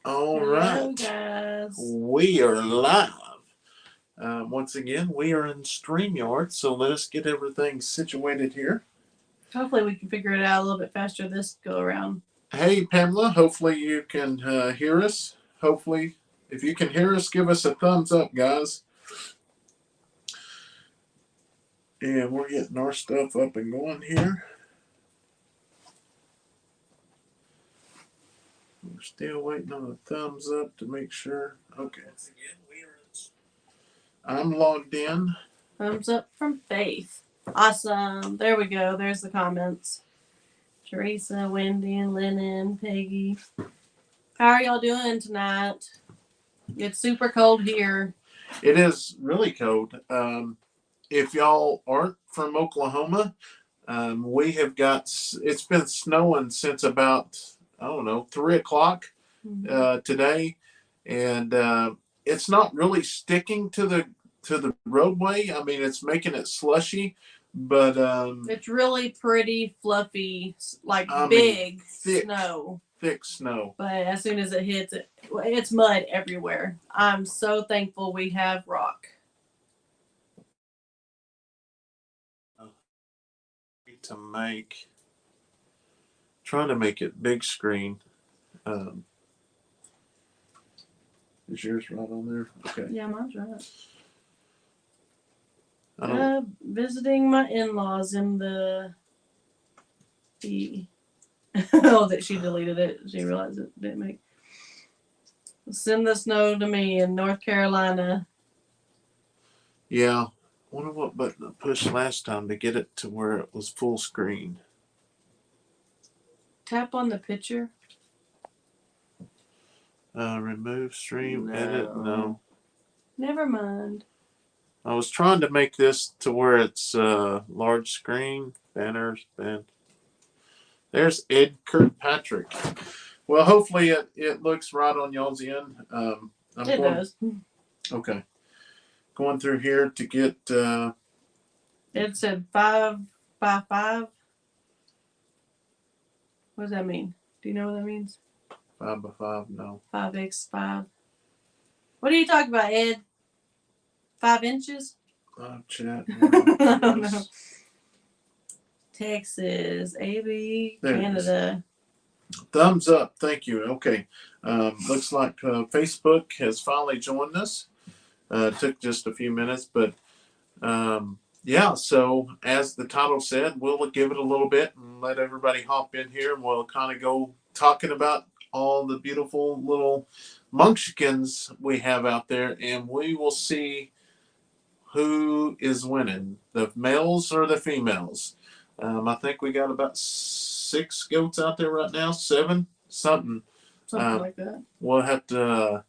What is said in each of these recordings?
All Hello, right. guys. We are live. Once again, we are in StreamYard, so let us get everything situated here. Hopefully, we can figure it out a little bit faster this go around. Hey, Pamela, hopefully you can hear us. Hopefully, if you can hear us, give us a thumbs up, guys. And we're getting our stuff up and going here. We're still waiting on a thumbs up to make sure. Okay. I'm logged in. Thumbs up from Faith. Awesome. There we go. There's the comments. Teresa, Wendy, and Lennon, Peggy. How are y'all doing tonight? It's super cold here. It is really cold. If y'all aren't from Oklahoma, we have got, it's been snowing since about, I don't know, 3 o'clock today. And it's not really sticking to the roadway. I mean, it's making it slushy, but it's really pretty, fluffy, like I big mean, snow. Thick snow. But as soon as it hits, it's mud everywhere. I'm so thankful we have rock. To make, trying to make it big screen. Is yours right on there? Okay. Yeah, mine's right. Visiting my in-laws in the oh, that she deleted it. She realized it didn't make. Send the snow to me in North Carolina. Yeah. Wonder what button I pushed last time to get it to where it was full screen. Tap on the picture. Remove stream, edit, no. Never mind. I was trying to make this to where it's large screen, banners, band. There's Ed Kirkpatrick. Well, hopefully it looks right on y'all's end. It does. Okay. Going through here to get. It said 5x5. What does that mean? Do you know what that means? 5x5, no. 5x5. What are you talking about, Ed? 5 inches? Chat. I don't know. Texas, AB, there Canada. Thumbs up. Thank you. Okay. Looks like Facebook has finally joined us. Took just a few minutes, but yeah. So as the title said, we'll give it a little bit and let everybody hop in here, and we'll kind of go talking about all the beautiful little munchkins we have out there, and we will see who is winning, the males or the females. I think we got about 6 goats out there right now, 7, something like that. We'll have to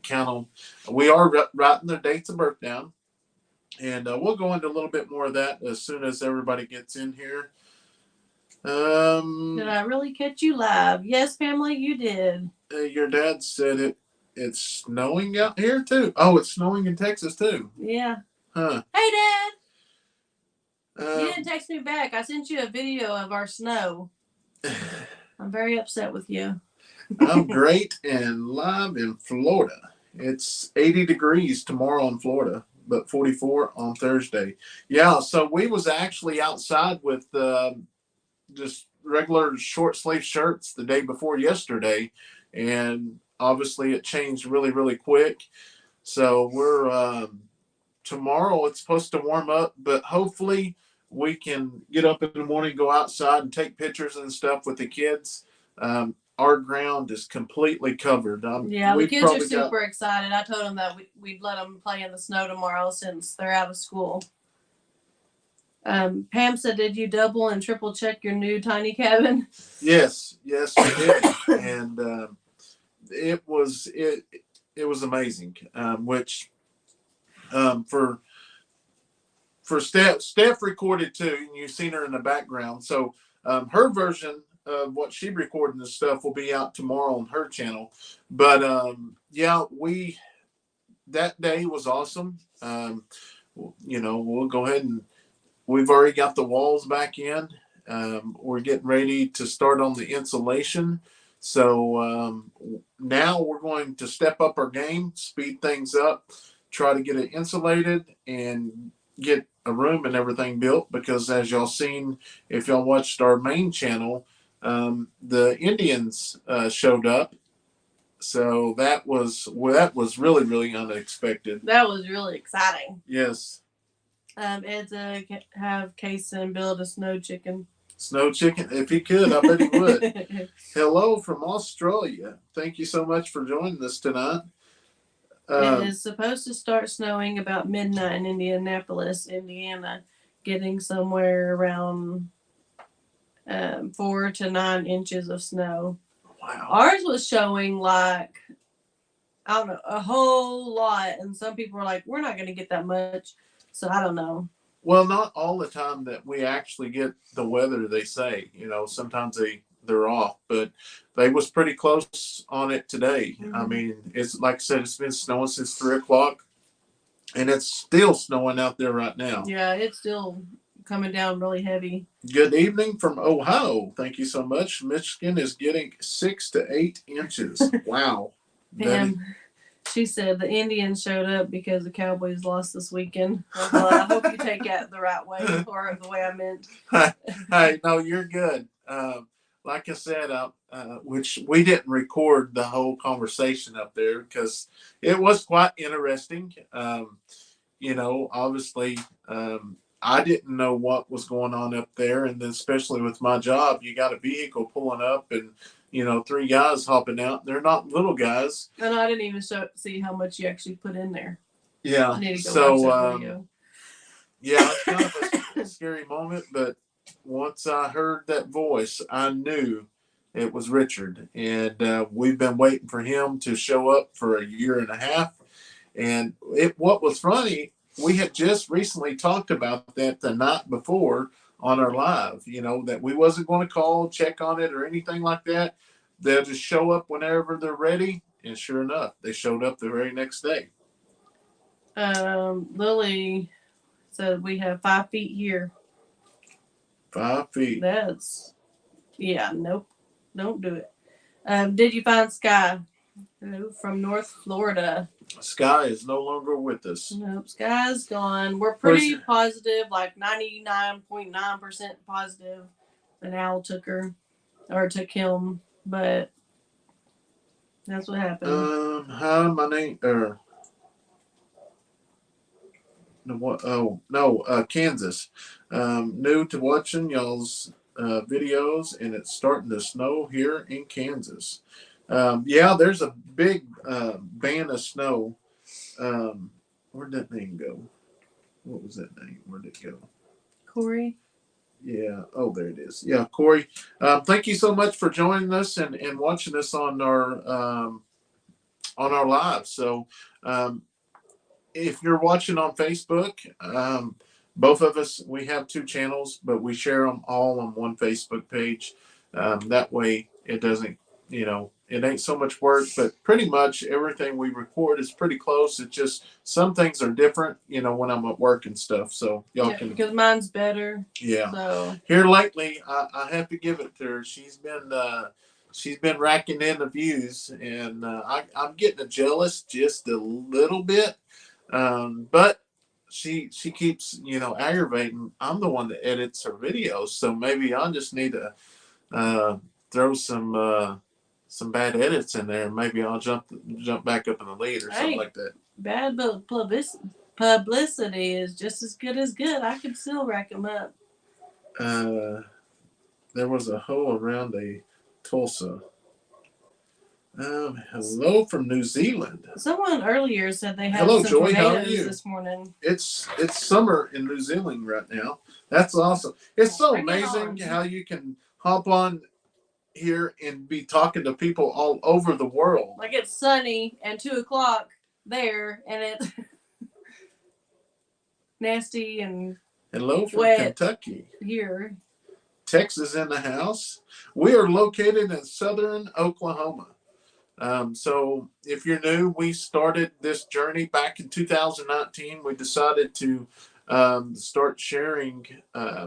count them. We are writing their dates of birth down, and we'll go into a little bit more of that as soon as everybody gets in here. Did I really catch you live? Yes, family, you did. Your dad said it's snowing out here too. Oh, it's snowing in Texas too. Yeah. Huh. Hey, Dad. You didn't text me back. I sent you a video of our snow. I'm very upset with you. I'm great and live in Florida. It's 80 degrees tomorrow in Florida, but 44 on Thursday. Yeah, so we was actually outside with just regular short sleeve shirts the day before yesterday, and obviously it changed really, really quick. So we're tomorrow it's supposed to warm up, but hopefully we can get up in the morning, go outside and take pictures and stuff with the kids. Our ground is completely covered. Yeah, the kids are super excited. I told them that we'd let them play in the snow tomorrow since they're out of school. Pam said, did you double and triple check your new tiny cabin? Yes, we did. And it was amazing, which for Steph recorded too, and you've seen her in the background. So her version of what she recorded and stuff will be out tomorrow on her channel. But yeah, that day was awesome. We'll go ahead and we've already got the walls back in. We're getting ready to start on the insulation. So now we're going to step up our game, speed things up, try to get it insulated, and get a room and everything built. Because as y'all seen, if y'all watched our main channel, the Indians showed up. So that was really really unexpected. That was really exciting. Yes, Ed to have Kason build a snow chicken. snow chicken. If he could, I bet he would. Hello from Australia. Thank you so much for joining us tonight. It is supposed to start snowing about midnight in Indianapolis, Indiana, getting somewhere around 4 to 9 inches of snow. Wow. Ours was showing like, I don't know, a whole lot, and some people were like, "We're not going to get that much," so I don't know. Well, not all the time that we actually get the weather they say. Sometimes they're off, but they was pretty close on it today. Mm-hmm. I mean, it's like I said, it's been snowing since 3 o'clock, and it's still snowing out there right now. Yeah, it's still coming down really heavy. Good evening from Ohio. Thank you so much. Michigan is getting 6 to 8 inches. Wow. Pam, she said the Indians showed up because the Cowboys lost this weekend. Well, I hope you take that the right way or the way I meant. Hey, no, you're good. Like I said, which we didn't record the whole conversation up there because it was quite interesting. Obviously, I didn't know what was going on up there, and then especially with my job, you got a vehicle pulling up and 3 guys hopping out. They're not little guys. And I didn't even see how much you actually put in there. Yeah. I need to go watch that video. Yeah, it's kind of a scary moment, but once I heard that voice, I knew it was Richard, and we've been waiting for him to show up for a year and a half. And what was funny, we had just recently talked about that the night before on our live. That we wasn't going to call, check on it, or anything like that. They'll just show up whenever they're ready, and sure enough, they showed up the very next day. Lily said we have 5 feet here. 5 feet. That's, nope. Don't do it. Did you find Sky? From North Florida. Sky is no longer with us. Nope, Sky's gone. We're pretty positive, like 99.9% positive that Al took him, but that's what happened. Hi, my name, Kansas. New to watching y'all's videos, and it's starting to snow here in Kansas. There's a big band of snow. Where'd that name go? What was that name? Where'd it go? Corey? Yeah. Oh, there it is. Yeah, Corey. Thank you so much for joining us and watching us on our live. So, if you're watching on Facebook, both of us, we have 2 channels, but we share them all on one Facebook page. That way it doesn't, it ain't so much work, but pretty much everything we record is pretty close. It's just some things are different, when I'm at work and stuff. So y'all can. Because mine's better. Yeah. So. Here lately, I have to give it to her. She's been racking in the views, and I'm getting jealous just a little bit. But she keeps, aggravating. I'm the one that edits her videos, so maybe I just need to throw some bad edits in there, and maybe I'll jump back up in the lead or something like that. Bad publicity is just as good as good. I could still rack them up. There was a hole around a Tulsa. Hello from New Zealand. Someone earlier said they had some Joy, tornadoes this morning. It's summer in New Zealand right now. That's awesome. It's so amazing how you can hop on here and be talking to people all over the world. Like it's sunny and 2:00 there, and it's nasty and hello from wet Kentucky. Here. Texas in the house. We are located in southern Oklahoma. So if you're new, we started this journey back in 2019. We decided to start sharing.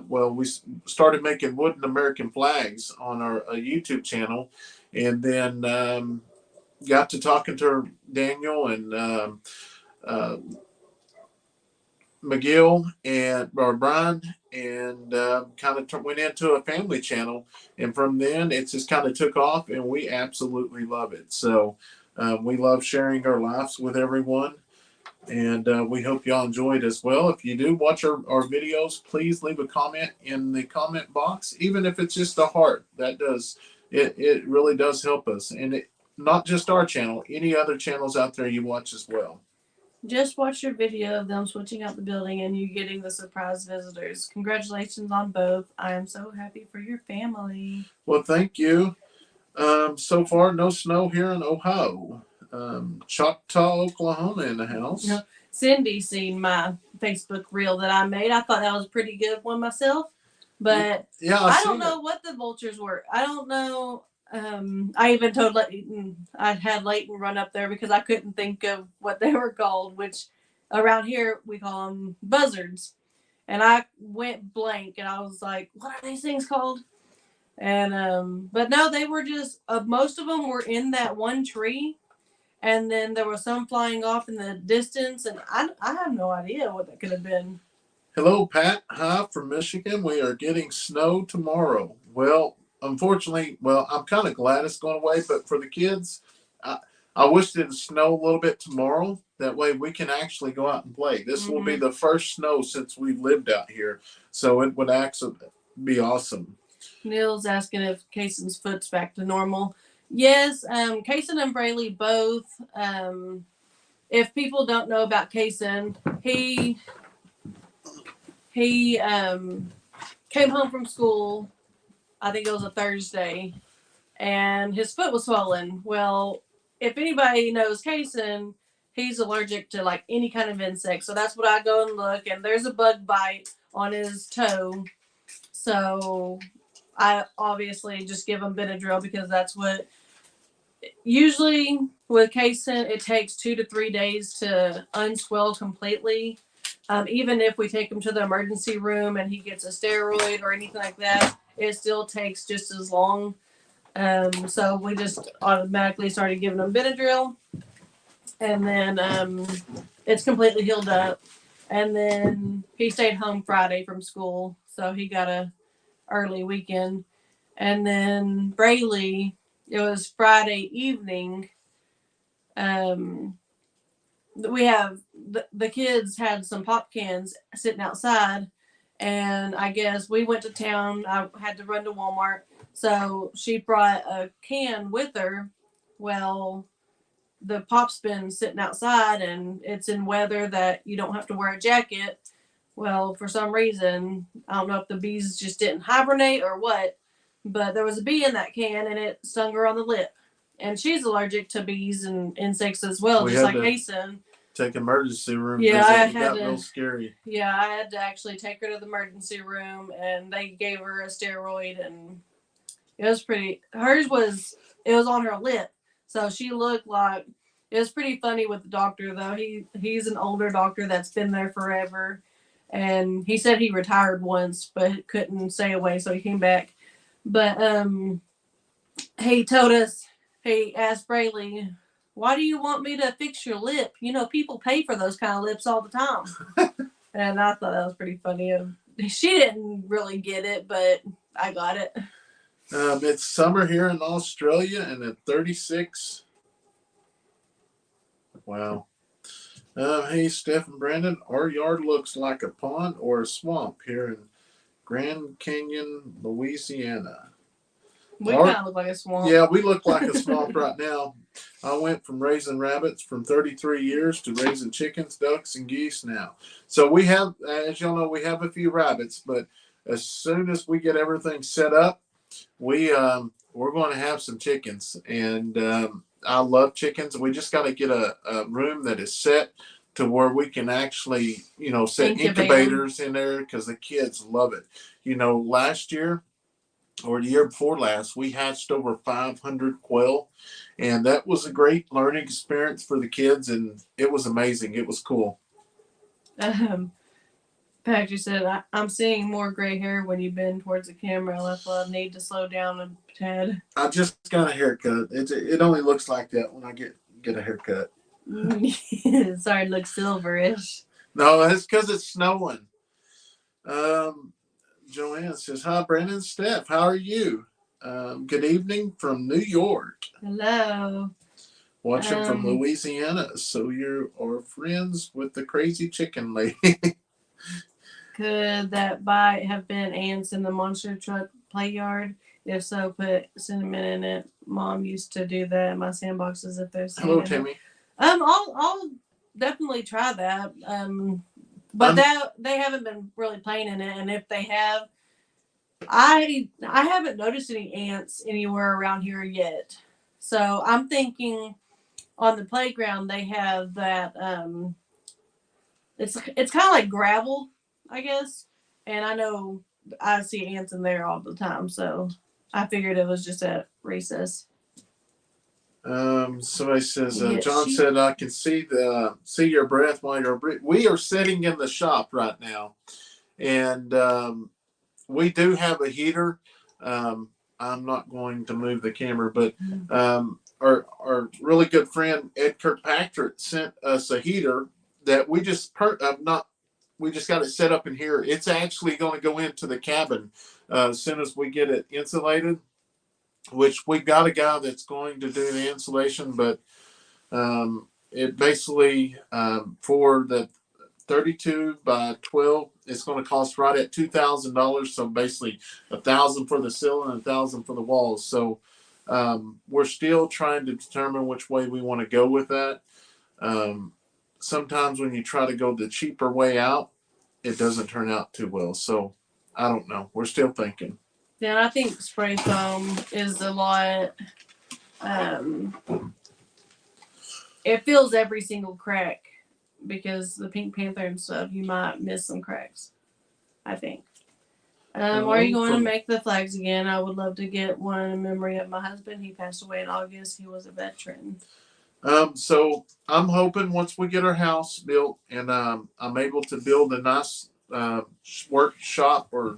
We started making wooden American flags on our YouTube channel, and then got to talking to Daniel and uh, McGill and or Brian, and kind of went into a family channel. And from then, it just kind of took off, and we absolutely love it. So we love sharing our lives with everyone, and we hope y'all enjoyed as well. If you do watch our videos, please leave a comment in the comment box, even if it's just a heart. That does it really does help us, and it not just our channel, any other channels out there you watch as well. Just watch your video of them switching out the building and you getting the surprise visitors. Congratulations on both. I am so happy for your family. Well, thank you. So far, no snow here in Ohio. Choctaw, Oklahoma in the house. No, Cindy seen my Facebook reel that I made. I thought that was a pretty good one myself. But yeah, I don't know what the vultures were. I don't know. I even told Leighton, I had Leighton run up there because I couldn't think of what they were called, which around here we call them buzzards. And I went blank and I was like, what are these things called? And but no, they were just most of them were in that one tree, and then there was some flying off in the distance, and I have no idea what that could have been. Hello, Pat. Hi from Michigan. We are getting snow tomorrow. Well, unfortunately, I'm kind of glad it's going away, but for the kids, I wish it would snow a little bit tomorrow. That way we can actually go out and play. This will be the first snow since we've lived out here, so it would actually be awesome. Neil's asking if Kaysen's foot's back to normal. Yes, Kaysen and Braley both. If people don't know about Kaysen, he came home from school. I think it was a Thursday, and his foot was swollen. Well, if anybody knows Kaysen, he's allergic to like any kind of insect. So that's what I go and look, and there's a bug bite on his toe. So I obviously just give him Benadryl because that's what usually with Kaysen it takes 2 to 3 days to unswell completely. Even if we take him to the emergency room and he gets a steroid or anything like that, it still takes just as long. So we just automatically started giving him Benadryl, and then it's completely healed up. And then he stayed home Friday from school, so he got a early weekend. And then Braley, it was Friday evening. We have the kids had some pop cans sitting outside, and I guess we went to town. I had to run to Walmart, so she brought a can with her. Well, the pop's been sitting outside, and it's in weather that you don't have to wear a jacket. Well, for some reason, I don't know if the bees just didn't hibernate or what, but there was a bee in that can, and it stung her on the lip. And she's allergic to bees and insects as well, just like Kaysen. Take emergency room. Yeah, it got real scary. Yeah, I had to actually take her to the emergency room, and they gave her a steroid, and it was pretty. It was on her lip, so she looked like. It was pretty funny with the doctor though. He's an older doctor that's been there forever, and he said he retired once, but couldn't stay away, so he came back. But he told us. He asked Braley, why do you want me to fix your lip? You know, people pay for those kind of lips all the time. And I thought that was pretty funny. She didn't really get it, but I got it. It's summer here in Australia, and at 36. Wow. Hey, Steph and Brandon, our yard looks like a pond or a swamp here in Grand Canyon, Louisiana. We kind of look like a swamp. Yeah, we look like a swamp right now. I went from raising rabbits from 33 years to raising chickens, ducks, and geese now. So we have, as y'all know, we have a few rabbits, but as soon as we get everything set up, we're going to have some chickens. And I love chickens. We just got to get a room that is set to where we can actually, set incubators in there because the kids love it. Last year, or the year before last, we hatched over 500 quail, and that was a great learning experience for the kids, and it was amazing. It was cool. Patrick said, I'm seeing more gray hair when you bend towards the camera. I thought I need to slow down a tad. I just got a haircut. It only looks like that when I get a haircut. Sorry, it looks silverish. No, it's because it's snowing. Joanne says, "Hi, Brandon, Steph. How are you? Good evening from New York. Hello. Watching from Louisiana. So you are friends with the crazy chicken lady." Could that bite have been ants in the monster truck play yard? If so, put cinnamon in it. Mom used to do that in my sandboxes if there's Hello, cinnamon. Timmy. I'll definitely try that. But they haven't been really playing in it, and if they have, I haven't noticed any ants anywhere around here yet. So I'm thinking on the playground they have that. It's kind of like gravel, I guess, and I know I see ants in there all the time, so I figured it was just at recess. Somebody says, John said, I can see your breath while you're breathing. We are sitting in the shop right now, and we do have a heater. I'm not going to move the camera, but our really good friend Ed Kirkpatrick sent us a heater that we just we just got it set up in here. It's actually going to go into the cabin as soon as we get it insulated, which we got a guy that's going to do the insulation, but it basically for the 32 by 12, it's going to cost right at $2,000. So basically $1,000 for the ceiling and $1,000 for the walls. So we're still trying to determine which way we want to go with that. Sometimes when you try to go the cheaper way out, it doesn't turn out too well. So I don't know. We're still thinking. Yeah, I think spray foam is a lot. It fills every single crack because the Pink Panther and stuff, you might miss some cracks, I think. Are you going to make the flags again? I would love to get one in memory of my husband. He passed away in August. He was a veteran. So I'm hoping once we get our house built and I'm able to build a nice workshop or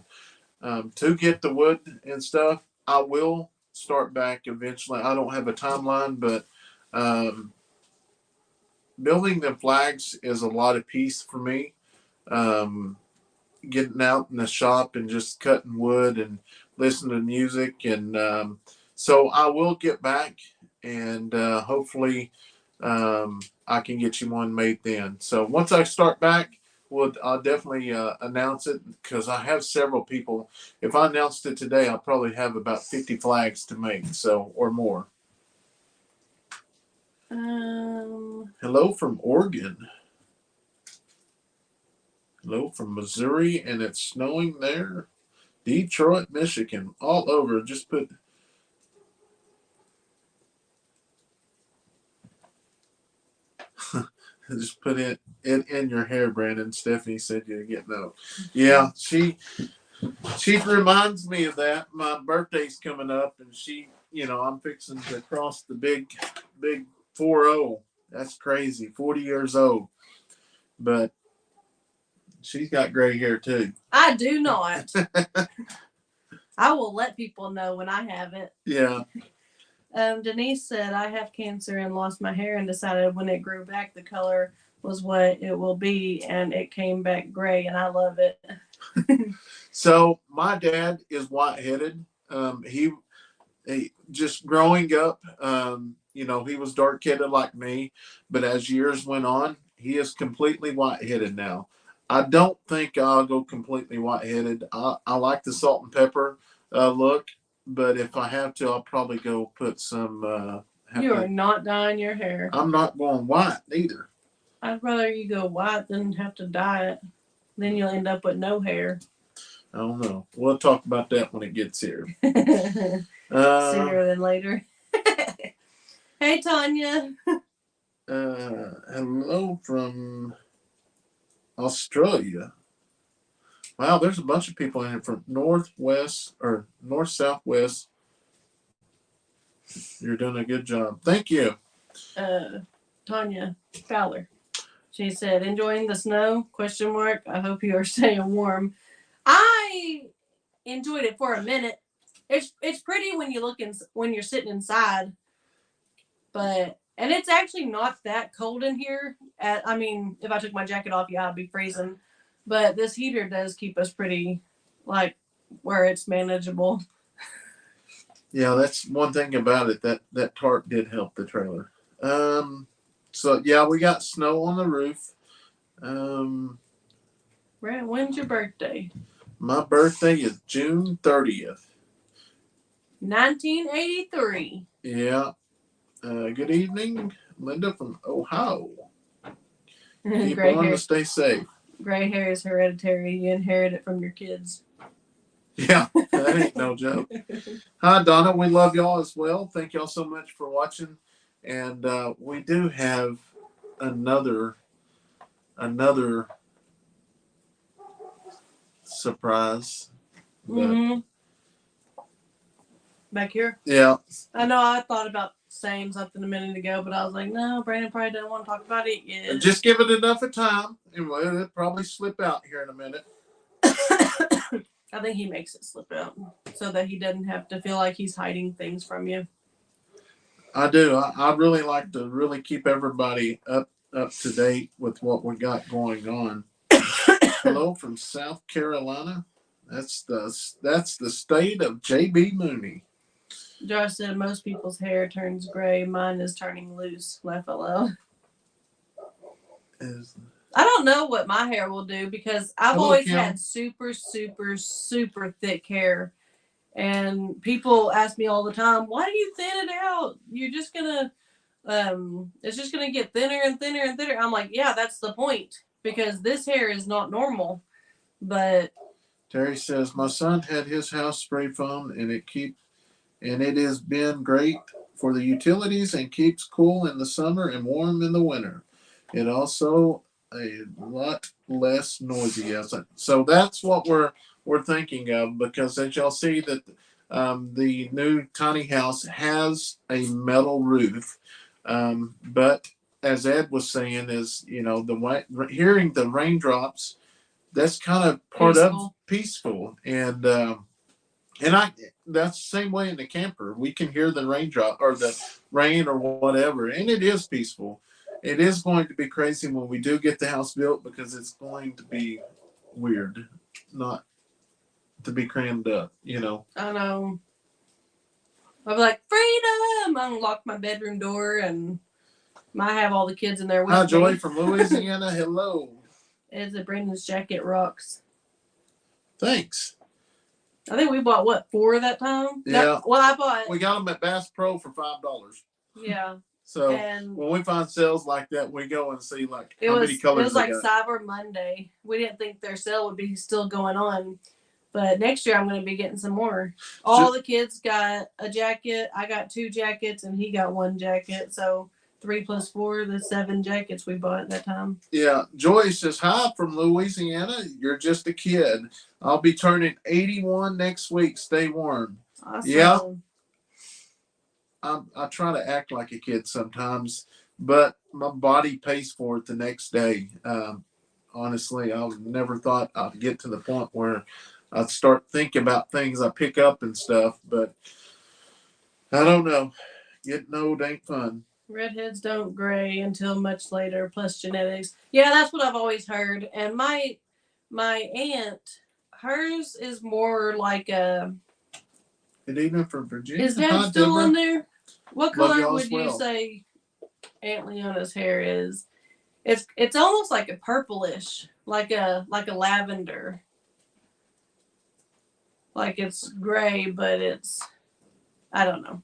to get the wood and stuff, I will start back eventually. I don't have a timeline, but building the flags is a lot of peace for me. Getting out in the shop and just cutting wood and listening to music. And so I will get back and hopefully I can get you one made then. So once I start back, I'll definitely announce it because I have several people. If I announced it today, I'll probably have about 50 flags to make, so or more. Hello from Oregon. Hello from Missouri, and it's snowing there. Detroit, Michigan, all over. Just put. Just put it in your hair, Brandon. Stephanie said you're getting out. Yeah, she reminds me of that. My birthday's coming up, and I'm fixing to cross the big 40. That's crazy. 40 years old, but she's got gray hair too. I do not. I will let people know when I have it. Yeah. Denise said, I have cancer and lost my hair and decided when it grew back, the color was what it will be. And it came back gray and I love it. So my dad is white-headed. He just growing up, he was dark-headed like me. But as years went on, he is completely white-headed now. I don't think I'll go completely white-headed. I like the salt and pepper look. But if I have to, I'll probably go put some. You are not dyeing your hair. I'm not going white either. I'd rather you go white than have to dye it. Then you'll end up with no hair. I don't know. We'll talk about that when it gets here. Sooner than later. Hey, Tanya. Hello from Australia. Wow, there's a bunch of people in here from northwest or north southwest. You're doing a good job. Thank you. Tanya Fowler. She said, "Enjoying the snow?" Question mark. I hope you are staying warm. I enjoyed it for a minute. It's pretty when you look in when you're sitting inside, but and it's actually not that cold in here. I mean, if I took my jacket off, yeah, I'd be freezing. But this heater does keep us pretty, like, where it's manageable. Yeah, that's one thing about it. That tarp did help the trailer. So yeah, we got snow on the roof. Um, When's your birthday? my birthday is June 30th. 1983. Yeah. Good evening, Linda from Ohio. Keep Gray on hair. to stay safe. Gray hair is hereditary. You inherit it from your kids. Yeah, that ain't no joke. Hi, Donna. We love y'all as well. Thank y'all so much for watching. And we do have another surprise. Mm-hmm. Back here? Yeah. I know I thought about saying something a minute ago, but I was like, no, Brandon probably doesn't want to talk about it yet. Just give it enough of time, and it'll probably slip out here in a minute. I think he makes it slip out so that he doesn't have to feel like he's hiding things from you. I do. I really like to really keep everybody up to date with what we got going on. Hello from South Carolina. That's the state of JB Mooney. Josh said most people's hair turns gray. Mine is turning loose. Laugh out loud. I don't know what my hair will do because I've always had super, super, super thick hair. And people ask me all the time, why do you thin it out? You're just going to, it's just going to get thinner and thinner and thinner. I'm like, yeah, that's the point because this hair is not normal. But Terry says, my son had his house spray foam and it has been great for the utilities and keeps cool in the summer and warm in the winter. It also a lot less noisy outside. So that's what we're thinking of because as y'all see that the new tiny house has a metal roof, but as Ed was saying, is hearing the raindrops, that's kind of part of peaceful and that's the same way in the camper. We can hear the raindrop or the rain or whatever, and it is peaceful. It is going to be crazy when we do get the house built because it's going to be weird, not to be crammed up, I know. I'll be like, freedom! I unlock my bedroom door and I have all the kids in there with me. Hi, Joy from Louisiana. Hello. Is it Brandon's jacket rocks? Thanks. I think we bought 4 that time? Yeah. No, well, I bought. We got them at Bass Pro for $5. Yeah. So when we find sales like that, we go and see how many colors. It was like Cyber Monday. We didn't think their sale would be still going on, but next year I'm going to be getting some more. All the kids got a jacket. I got 2 jackets, and he got 1 jacket. So 3 + 4, the 7 jackets we bought at that time. Yeah, Joyce says, hi from Louisiana. You're just a kid. I'll be turning 81 next week. Stay warm. Awesome. Yeah. I try to act like a kid sometimes, but my body pays for it the next day. Honestly, I never thought I'd get to the point where I'd start thinking about things I pick up and stuff, but I don't know. Getting old ain't fun. Redheads don't gray until much later, plus genetics. Yeah, that's what I've always heard. And my aunt, hers is more like a. And even from Virginia. Is Dad still on there? What color would you say Aunt Leona's hair is? It's almost like a purplish, like a lavender. Like it's gray, but it's I don't know.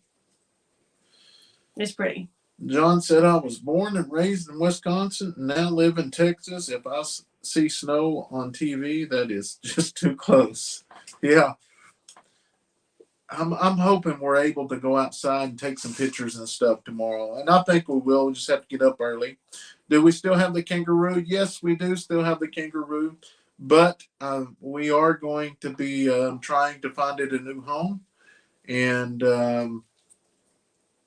It's pretty. John said, I was born and raised in Wisconsin and now live in Texas. If I see snow on TV, that is just too close. Yeah. I'm hoping we're able to go outside and take some pictures and stuff tomorrow. And I think we will. We just have to get up early. Do we still have the kangaroo? Yes, we do still have the kangaroo. But we are going to be trying to find it a new home. And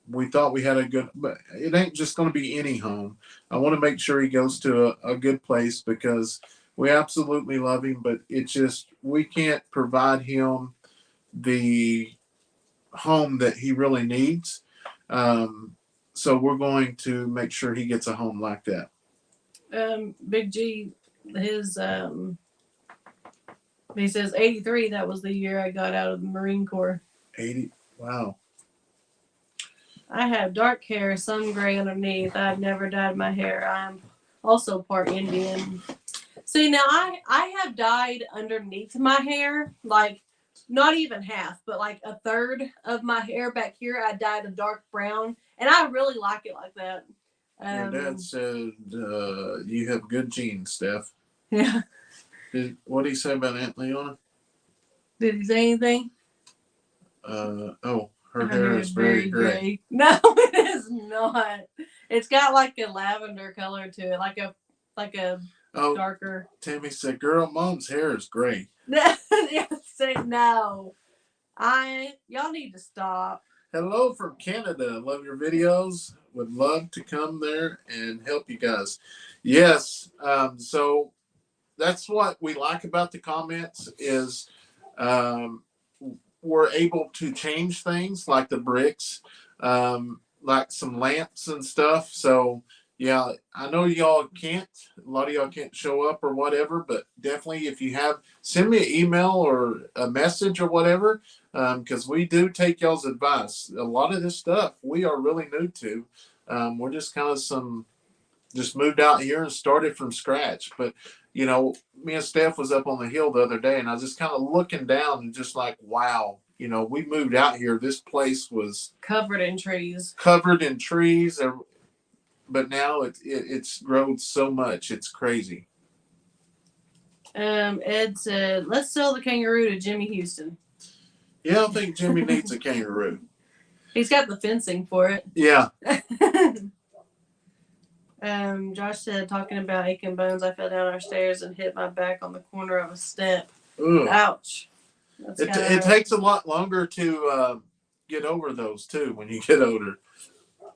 we thought we had a good, but it ain't just going to be any home. I want to make sure he goes to a good place because we absolutely love him, but it's just we can't provide him the home that he really needs. Um, so we're going to make sure he gets a home like that. Big G, his he says 83. That was the year I got out of the Marine Corps. 80. Wow. I have dark hair, some gray underneath. I've never dyed my hair. I'm also part Indian. See, now I have dyed underneath my hair, like not even half, but like a third of my hair back here. I dyed a dark brown, and I really like it like that. Your dad said you have good genes, Steph. Yeah. What did he say about Aunt Leona? Did he say anything? Her hair is very gray. No, it is not. It's got like a lavender color to it, like a darker. Tammy said, "Girl, Mom's hair is gray." Say no. Y'all need to stop. Hello from Canada. Love your videos. Would love to come there and help you guys. Yes. So that's what we like about the comments is we're able to change things like the bricks, like some lamps and stuff. So yeah, I know y'all can't. A lot of y'all can't show up or whatever, but definitely if you have, send me an email or a message or whatever, because we do take y'all's advice. A lot of this stuff we are really new to. We're just kind of just moved out here and started from scratch. But you know, me and Steph was up on the hill the other day, and I was just kind of looking down and just like, wow. You know, we moved out here. This place was covered in trees. But now it's grown so much. It's crazy. Ed said, let's sell the kangaroo to Jimmy Houston. Yeah, I think Jimmy needs a kangaroo. He's got the fencing for it. Yeah. Josh said, talking about aching bones, I fell down our stairs and hit my back on the corner of a step. Ugh. Ouch. It takes a lot longer to get over those too when you get older.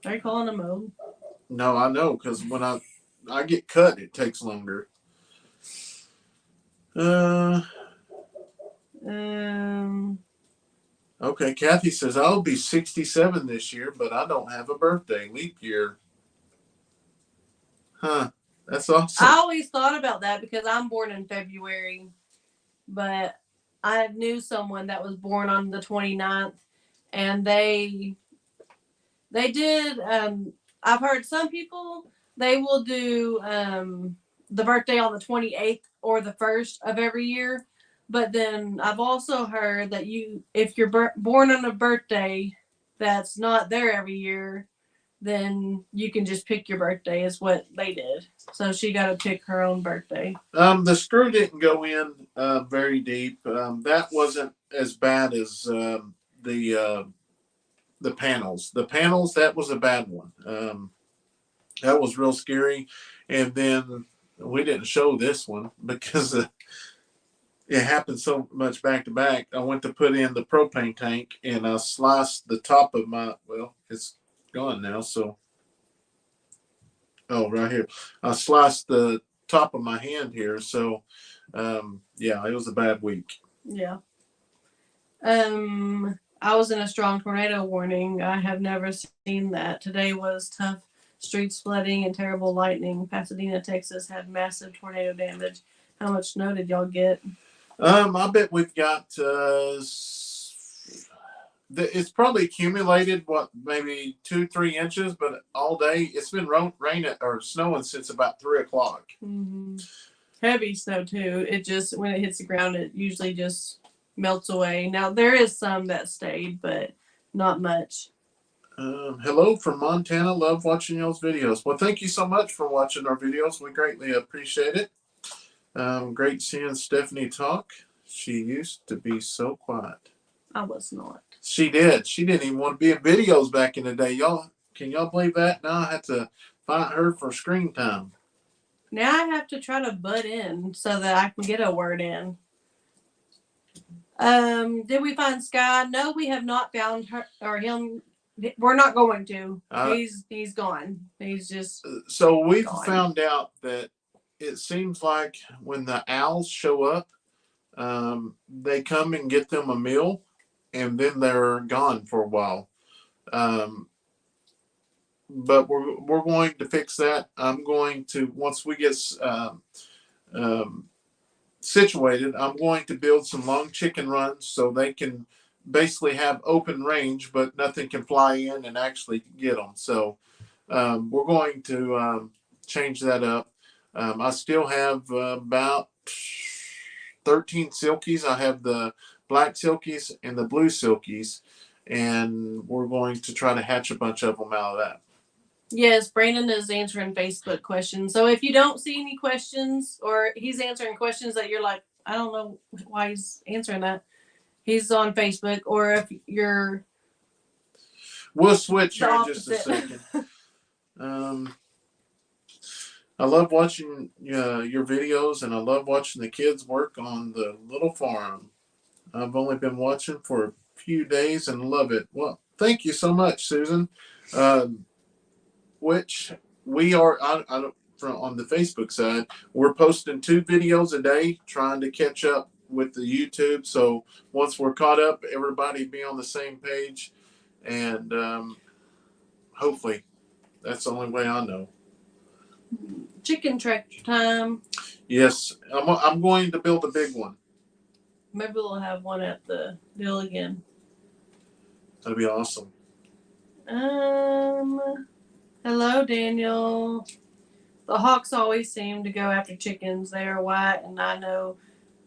Are you calling them old? No, I know, because when I get cut, it takes longer. Okay, Kathy says, I'll be 67 this year, but I don't have a birthday. Leap year. Huh. That's awesome. I always thought about that because I'm born in February, but I knew someone that was born on the 29th, and they did, I've heard some people, they will do the birthday on the 28th or the 1st of every year. But then I've also heard that if you're born on a birthday that's not there every year, then you can just pick your birthday is what they did. So she got to pick her own birthday. The screw didn't go in very deep. That wasn't as bad as the panels. The panels, that was a bad one. That was real scary. And then we didn't show this one because it happened so much back to back. I went to put in the propane tank and I sliced the top of it's gone now. So, right here. I sliced the top of my hand here. So, yeah, it was a bad week. Yeah. I was in a strong tornado warning. I have never seen that. Today was tough. Streets flooding and terrible lightning. Pasadena, Texas had massive tornado damage. How much snow did y'all get? I bet we've got it's probably accumulated maybe 2-3 inches, but all day it's been raining or snowing since about 3 o'clock. Mm-hmm. Heavy snow too. It just when it hits the ground, it usually just melts away. Now there is some that stayed, but not much. Hello from Montana. Love watching y'all's videos. Well, thank you so much for watching our videos. We greatly appreciate it. Great seeing Stephanie talk. She used to be so quiet. I was not. She did. She didn't even want to be in videos back in the day. Can y'all believe that? Now I have to fight her for screen time. Now I have to try to butt in so that I can get a word in. Did we find Sky? No, we have not found her or him We're not going to. Uh, He's gone. He's just so we've gone. found out that it seems like when the owls show up, they come and get them a meal, and then they're gone for a while. Um, but we're going to fix that. I'm going to once we get um, situated, I'm going to build some long chicken runs so they can basically have open range, but nothing can fly in and actually get them. So we're going to change that up. I still have about 13 silkies. I have the black silkies and the blue silkies, and we're going to try to hatch a bunch of them out of that. Yes, Brandon is answering Facebook questions. So if you don't see any questions or he's answering questions that you're like, I don't know why he's answering that, he's on Facebook. Or if you're We'll switch the here in just a opposite. second. I love watching your videos, and I love watching the kids work on the little farm. I've only been watching for a few days and love it. Well, thank you so much, Susan. Which we are from on the Facebook side, we're posting 2 videos a day, trying to catch up with the YouTube. So once we're caught up, everybody be on the same page, and hopefully that's the only way I know. Chicken tractor time. Yes, I'm going to build a big one. Maybe we'll have one at the deal again. That'd be awesome. Hello, Daniel. The hawks always seem to go after chickens. They are white, and I know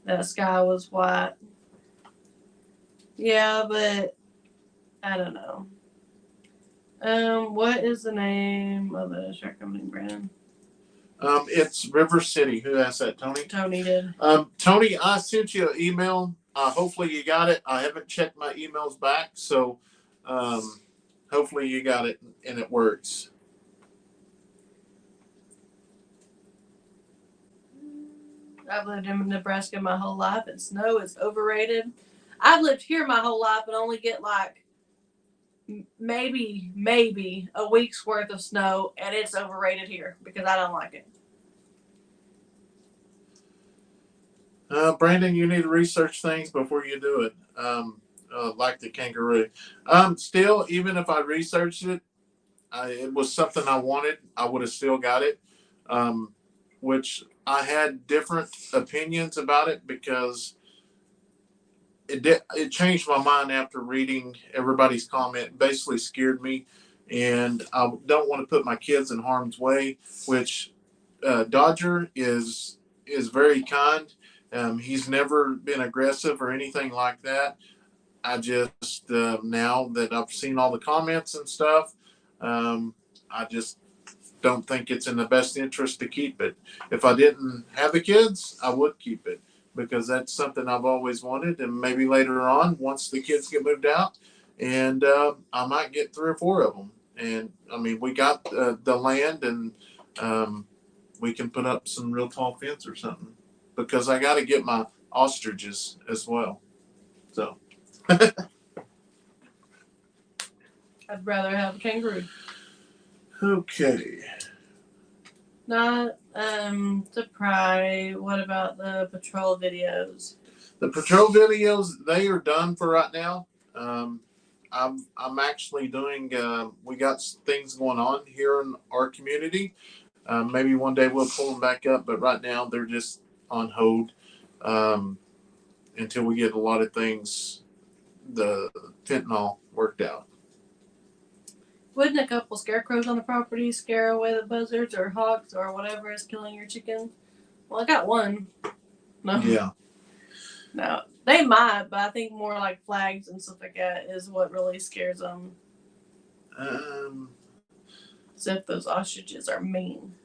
that sky was white. Yeah, but I don't know. What is the name of the shark company brand? It's River City. Who asked that, Tony? Tony did. Tony, I sent you an email. Hopefully you got it. I haven't checked my emails back, so hopefully you got it and it works. I've lived in Nebraska my whole life, and snow is overrated. I've lived here my whole life and only get like maybe a week's worth of snow, and it's overrated here because I don't like it. Brandon, you need to research things before you do it. Like the kangaroo. Still, even if I researched it, it was something I wanted, I would have still got it. Which I had different opinions about it because it changed my mind after reading everybody's comment. It basically scared me, and I don't want to put my kids in harm's way. Which Dodger is very kind. He's never been aggressive or anything like that. I just now that I've seen all the comments and stuff, I just don't think it's in the best interest to keep it. If I didn't have the kids, I would keep it because that's something I've always wanted. And maybe later on, once the kids get moved out, and I might get 3 or 4 of them. And I mean, we got the land, and we can put up some real tall fence or something because I got to get my ostriches as well. So. I'd rather have a kangaroo. Okay. Not to pry. What about the patrol videos? The patrol videos, they are done for right now. I'm actually doing. We got things going on here in our community. Maybe one day we'll pull them back up, but right now they're just on hold until we get a lot of things, the fentanyl worked out. Wouldn't a couple scarecrows on the property scare away the buzzards or hawks or whatever is killing your chickens? Well, I got one. No. Yeah. No, they might, but I think more like flags and stuff like that is what really scares them. Except those ostriches are mean.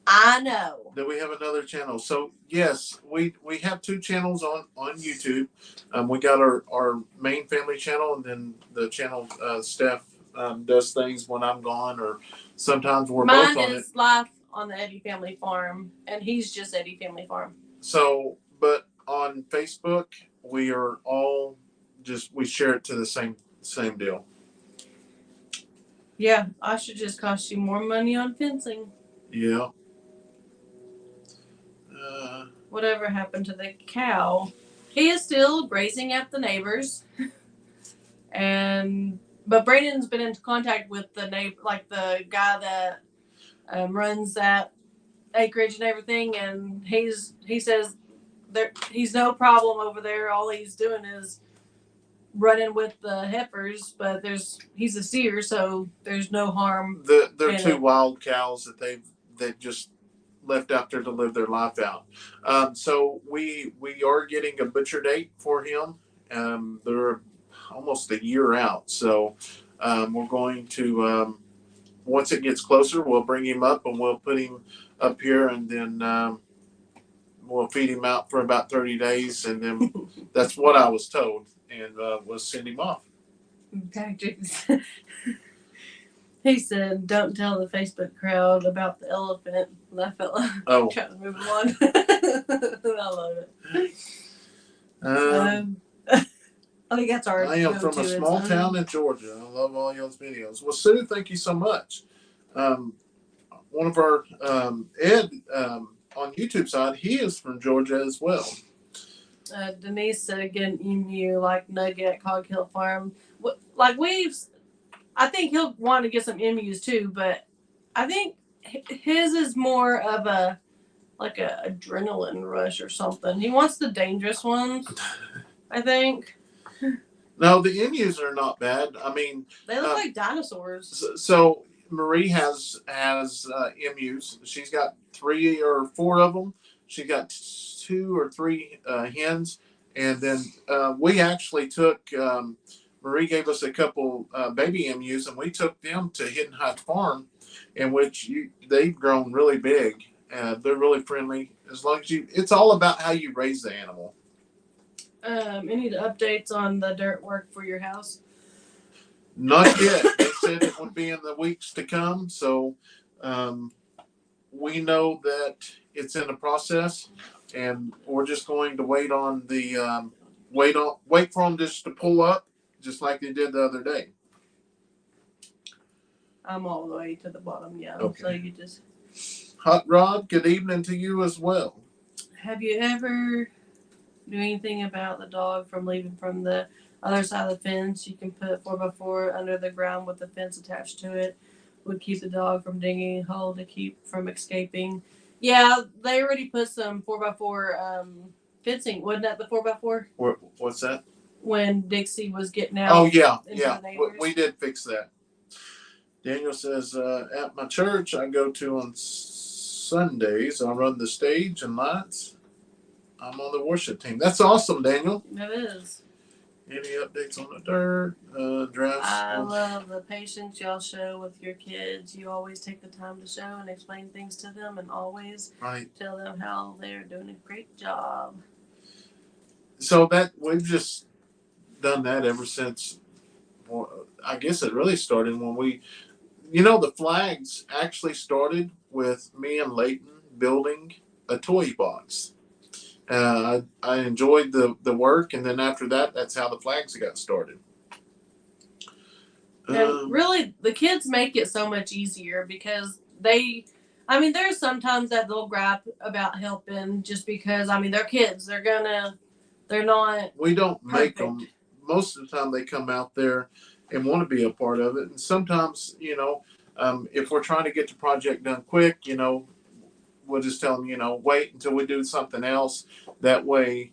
I know. Do we have another channel? So yes, we have 2 channels on YouTube. We got our main family channel, and then the channel Steph does things when I'm gone, or sometimes we're both on it. Mine is live on the Eddy Family Farm, and he's just Eddy Family Farm. So, but on Facebook, we are all we share it to the same deal. Yeah, I should just cost you more money on fencing. Yeah. Whatever happened to the cow? He is still grazing at the neighbors, but Brandon's been in contact with the neighbor, like the guy that runs that acreage and everything, and he says he's no problem over there. All he's doing is running with the heifers, but he's a steer, so there's no harm. They're two wild cows that just left out there to live their life out. So we are getting a butcher date for him. They're almost a year out, so we're going to once it gets closer, we'll bring him up and we'll put him up here, and then we'll feed him out for about 30 days, and then that's what I was told, and we'll send him off. Okay. He said, "Don't tell the Facebook crowd about the elephant." And I felt like trying to move along. I love it. I think that's our. I am from a small town in Georgia. I love all y'all's videos. Well, Sue, thank you so much. One of our Ed on YouTube side, he is from Georgia as well. Denise said again, emu like Nugget Cog Hill Farm. Like I think he'll want to get some emus too, but I think his is more of a adrenaline rush or something. He wants the dangerous ones, I think. No, the emus are not bad. I mean, they look like dinosaurs. So Marie has emus. She's got 3 or 4 of them. She got 2 or 3 hens, and then we actually took. Marie gave us a couple baby emus, and we took them to Hidden Heights Farm, in which they've grown really big. They're really friendly. As long as it's all about how you raise the animal. Any updates on the dirt work for your house? Not yet. They said it would be in the weeks to come. So we know that it's in the process, and we're just going to wait on the wait for them just to pull up, just like they did the other day. I'm all the way to the bottom, yeah. Okay. So you just. Hot Rod, good evening to you as well. Have you ever do anything about the dog from leaving from the other side of the fence? You can put 4x4 under the ground with the fence attached to it. Would keep the dog from digging a hole to keep from escaping. Yeah, they already put some 4x4 fencing. Wasn't that the 4x4? What's that? When Dixie was getting out. Oh, yeah. We did fix that. Daniel says, at my church I go to on Sundays, I run the stage and lights. I'm on the worship team. That's awesome, Daniel. It is. Any updates on the dirt drafts? I love the patience y'all show with your kids. You always take the time to show and explain things to them, and always tell them how they're doing a great job. So that we've just done that ever since. Well, I guess it really started when the flags actually started with me and Leighton building a toy box. I enjoyed the work, and then after that, that's how the flags got started. And really, the kids make it so much easier because there's sometimes that they'll gripe about helping just because, they're kids. They're not. We don't make perfect. them. Most of the time, they come out there and want to be a part of it. And sometimes, if we're trying to get the project done quick, we'll just tell them, wait until we do something else. That way,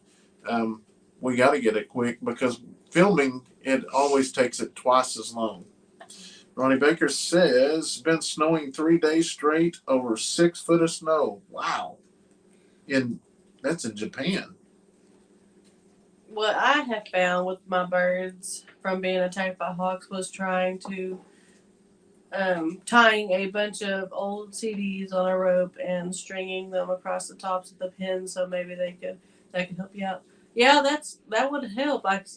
we got to get it quick because filming, it always takes it twice as long. Ronnie Baker says, been snowing 3 days straight, over 6 foot of snow. Wow. That's in Japan. What I have found with my birds from being attacked by hawks was trying to tying a bunch of old CDs on a rope and stringing them across the tops of the pins, so maybe that could help you out. Yeah, that would help. Like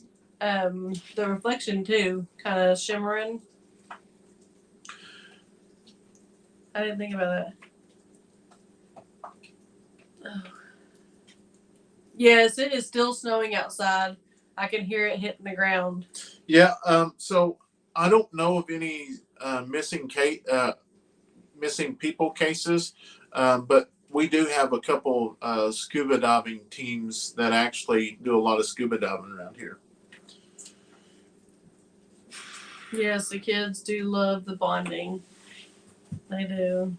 the reflection too, kind of shimmering. I didn't think about that. Oh. Yes, it is still snowing outside. I can hear it hitting the ground. Yeah. So I don't know of any missing people cases, but we do have a couple scuba diving teams that actually do a lot of scuba diving around here. Yes, the kids do love the bonding. They do.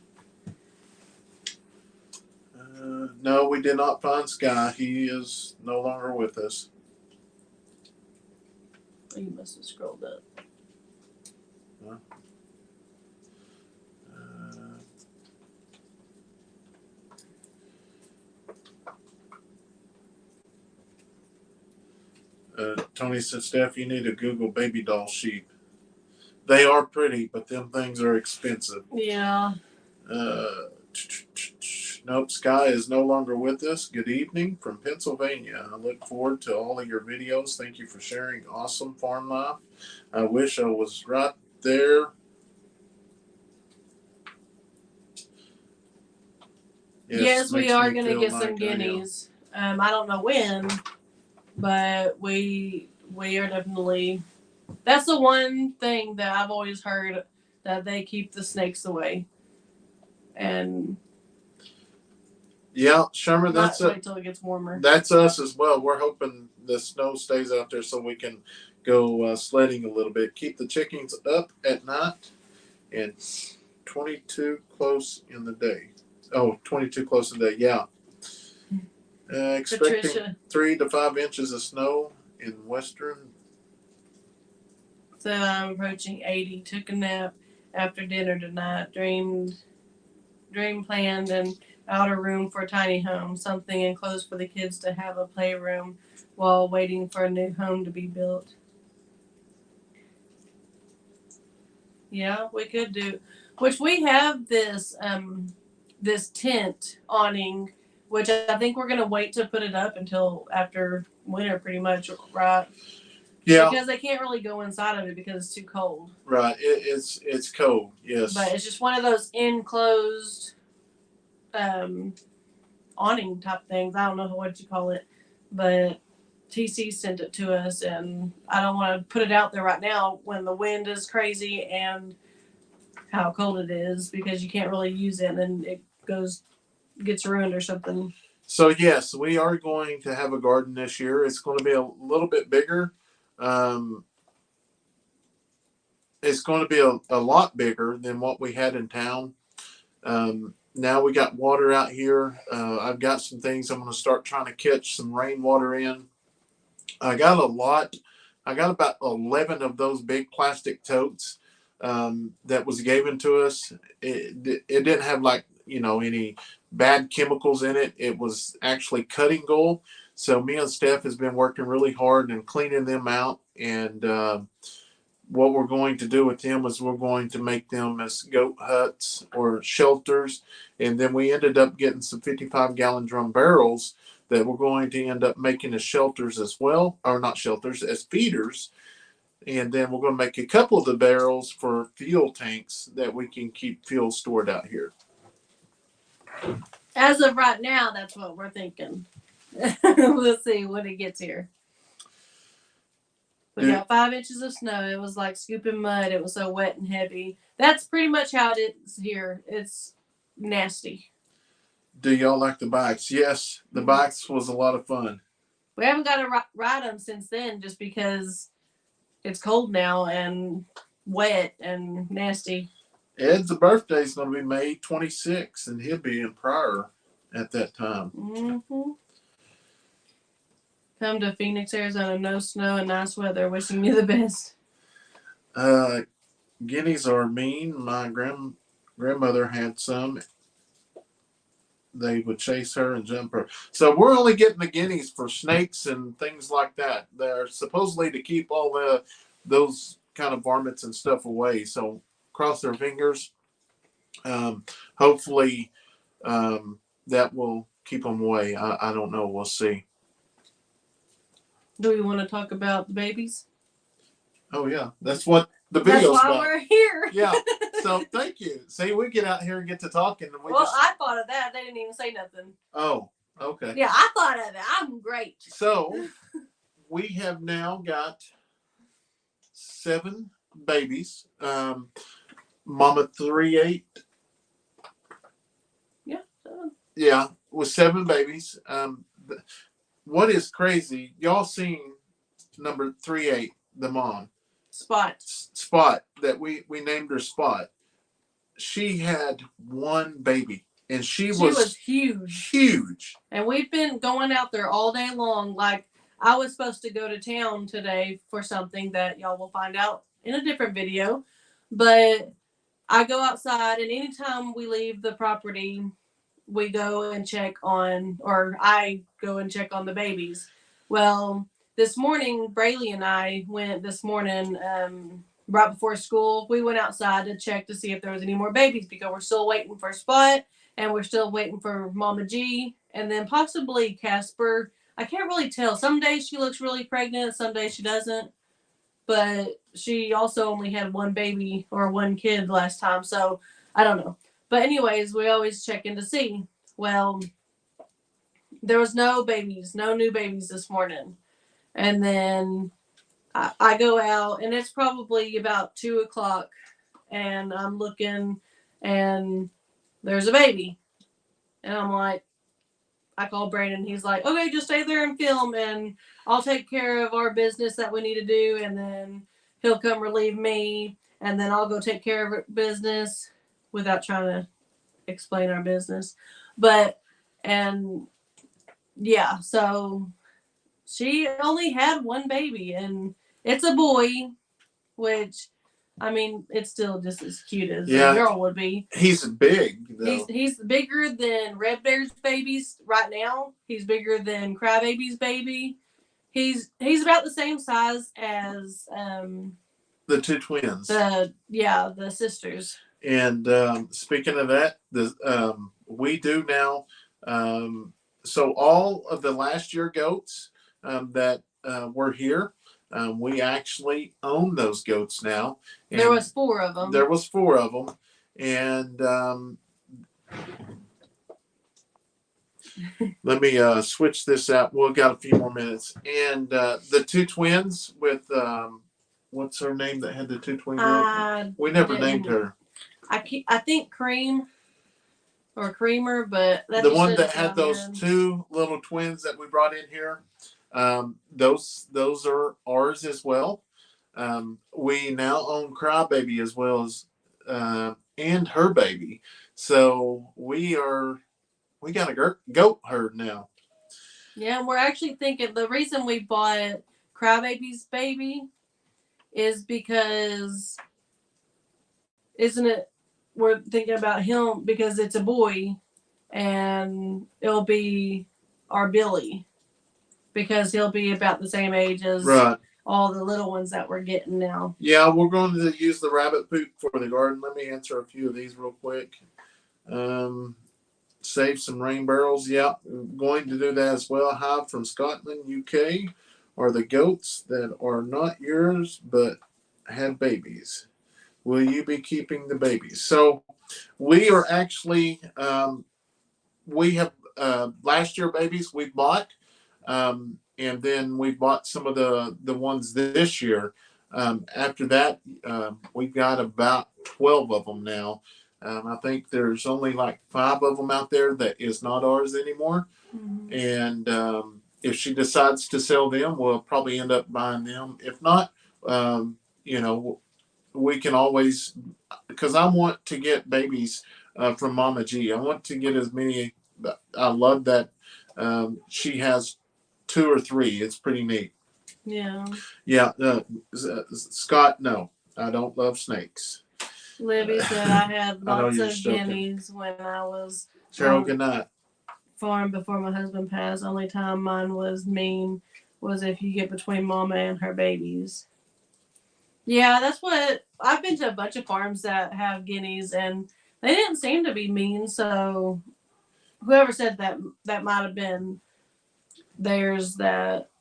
No, we did not find Sky. He is no longer with us. You must have scrolled up. Tony said, Steph, you need to Google baby doll sheep. They are pretty, but them things are expensive. Yeah. Nope, Sky is no longer with us. Good evening from Pennsylvania. I look forward to all of your videos. Thank you for sharing awesome farm life. I wish I was right there. Yes, we are going to get some guineas. I don't know when, but we are definitely. That's the one thing that I've always heard, that they keep the snakes away. And yeah, Sherman, that's wait till it gets warmer. That's us as well. We're hoping the snow stays out there so we can go sledding a little bit. Keep the chickens up at night, and 22 close in the day. Oh, 22 close in the day, yeah. Expecting Patricia. 3 to 5 inches of snow in western. So I'm approaching 80. Took a nap after dinner tonight. Dream planned an outer room for a tiny home. Something enclosed for the kids to have a playroom while waiting for a new home to be built. Yeah, we could do. Which we have this this tent awning, which I think we're gonna wait to put it up until after winter, pretty much, right? Yeah. Because they can't really go inside of it because it's too cold. Right. It's cold. Yes. But it's just one of those enclosed awning type things. I don't know what you call it, but TC sent it to us, and I don't want to put it out there right now when the wind is crazy and how cold it is, because you can't really use it and it gets ruined or something. So yes, we are going to have a garden this year. It's going to be a little bit bigger. It's going to be a lot bigger than what we had in town. Now we got water out here. I've got some things I'm going to start trying to catch some rainwater in. I got a lot. I got about 11 of those big plastic totes that was given to us. It didn't have any bad chemicals in it. It was actually cutting gold. So me and Steph has been working really hard and cleaning them out. And what we're going to do with them is we're going to make them as goat huts or shelters. And then we ended up getting some 55-gallon drum barrels that we're going to end up making as shelters as well, or not shelters, as feeders. And then we're going to make a couple of the barrels for fuel tanks that we can keep fuel stored out here. As of right now, that's what we're thinking. We'll see when it gets here. We got 5 inches of snow. It was like scooping mud. It was so wet and heavy. That's pretty much how it is here. It's nasty. Do y'all like the bikes? Yes, the bikes was a lot of fun. We haven't got to ride them since then, just because it's cold now and wet and nasty. Ed's birthday is going to be May 26th, and he'll be in Pryor at that time. Mm-hmm. Come to Phoenix, Arizona. No snow and nice weather. Wishing you the best. Guineas are mean. My grandmother had some. They would chase her and jump her. So we're only getting the guineas for snakes and things like that. They're supposedly to keep all those kind of varmints and stuff away. So cross their fingers. Hopefully that will keep them away. I don't know. We'll see. Do we want to talk about the babies? Oh, yeah. That's what the video's about. That's why we're here. Yeah. So, thank you. See, we get out here and get to talking. And I thought of that. They didn't even say nothing. Oh, okay. Yeah, I thought of it. I'm great. So, we have now got 7 babies. Mama 3'8". Yeah. 7. Yeah, with 7 babies. What is crazy? Y'all seen number 3'8", the mom Spot. Spot, that we named her Spot. She had 1 baby, and she was huge. Huge. And we've been going out there all day long. Like, I was supposed to go to town today for something that y'all will find out in a different video. But I go outside, and anytime we leave the property, we go and check on, or I go and check on the babies. Well, this morning, Braylee and I went this morning, right before school. We went outside to check to see if there was any more babies because we're still waiting for Spot and we're still waiting for Mama G and then possibly Casper. I can't really tell. Some days she looks really pregnant, some days she doesn't. But she also only had 1 baby or 1 kid last time, so I don't know. But anyways, we always check in to see. Well, there was no babies, no new babies this morning. And then I go out, and it's probably about 2 o'clock, and I'm looking, and there's a baby. And I'm like, I call Brandon. He's like, okay, just stay there and film, and I'll take care of our business that we need to do, and then he'll come relieve me, and then I'll go take care of business without trying to explain our business. But, and yeah, so she only had 1 baby, and it's a boy, which, I mean, it's still just as cute as a girl would be. He's big, though. He's bigger than Red Bear's babies right now. He's bigger than Crybaby's baby. He's about the same size as the 2 twins. The sisters. And speaking of that, we do now. So all of the last year goats that were here, we actually own those goats now. And there was 4 of them. There was 4 of them, and let me switch this out. We've got a few more minutes. And the 2 twins with what's her name that had the 2 twin girls? We never named her. I think Cream or Creamer, but the one that had those 2 little twins that we brought in here. Those are ours as well. We now own Crybaby as well as and her baby. So we got a goat herd now. Yeah, and we're actually thinking the reason we bought Crybaby's baby is because we're thinking about him because it's a boy and it'll be our Billy because he'll be about the same age as all the little ones that we're getting now. Yeah, we're going to use the rabbit poop for the garden. Let me answer a few of these real quick. Save some rain barrels. Yeah, I'm going to do that as well. Hive from Scotland, UK, are the goats that are not yours but have babies. Will you be keeping the babies? So we are actually, we have last year babies we bought, and then we bought some of the ones this year. After that, we've got about 12 of them now. I think there's only like 5 of them out there that is not ours anymore. Mm-hmm. And if she decides to sell them, we'll probably end up buying them. If not, we can always, because I want to get babies from Mama G. I want to get as many. I love that she has 2 or 3. It's pretty neat. Yeah. Yeah. Scott, no, I don't love snakes. Libby said I had lots of guineas when I was Cheryl, good night. Farm before my husband passed. Only time mine was mean was if you get between Mama and her babies. Yeah, that's what I've been to a bunch of farms that have guineas, and they didn't seem to be mean. So whoever said that might have been theirs. That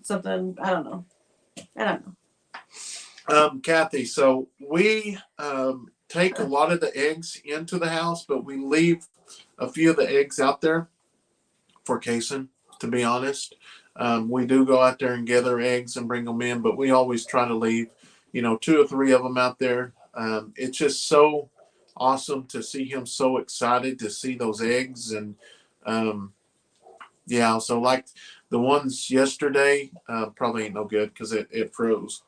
something I don't know. Kathy, so we take a lot of the eggs into the house, but we leave a few of the eggs out there for casing, to be honest. We do go out there and gather eggs and bring them in, but we always try to leave, 2 or 3 of them out there It's just so awesome to see him so excited to see those eggs. And yeah, so like the ones yesterday, probably ain't no good because it froze.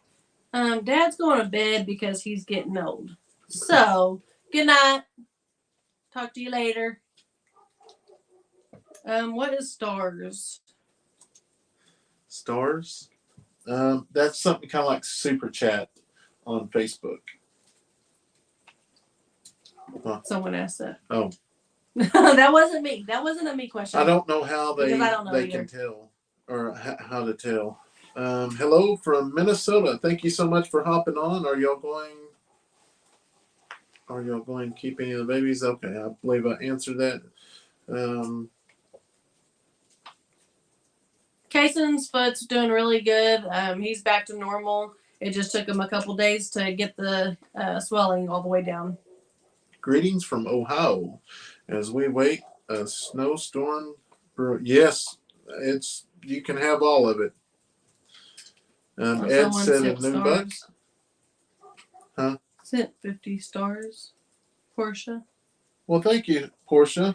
Dad's going to bed because he's getting old. So, good night. Talk to you later. What is stars? Stars? That's something kind of like super chat on Facebook. Someone asked that. Oh, That wasn't me. That wasn't a me question. I don't know how Because I don't know they either. can tell or how to tell. Hello from Minnesota. Thank you so much for hopping on. Are y'all going to keep any of the babies? Okay, I believe I answered that. Kaysen's foot's doing really good. He's back to normal. It just took him a couple days to get the swelling all the way down. Greetings from Ohio as we wait a snowstorm. Yes, you can have all of it. Ed said a new buck. Huh? Sent 50 stars. Portia. Well, thank you, Portia.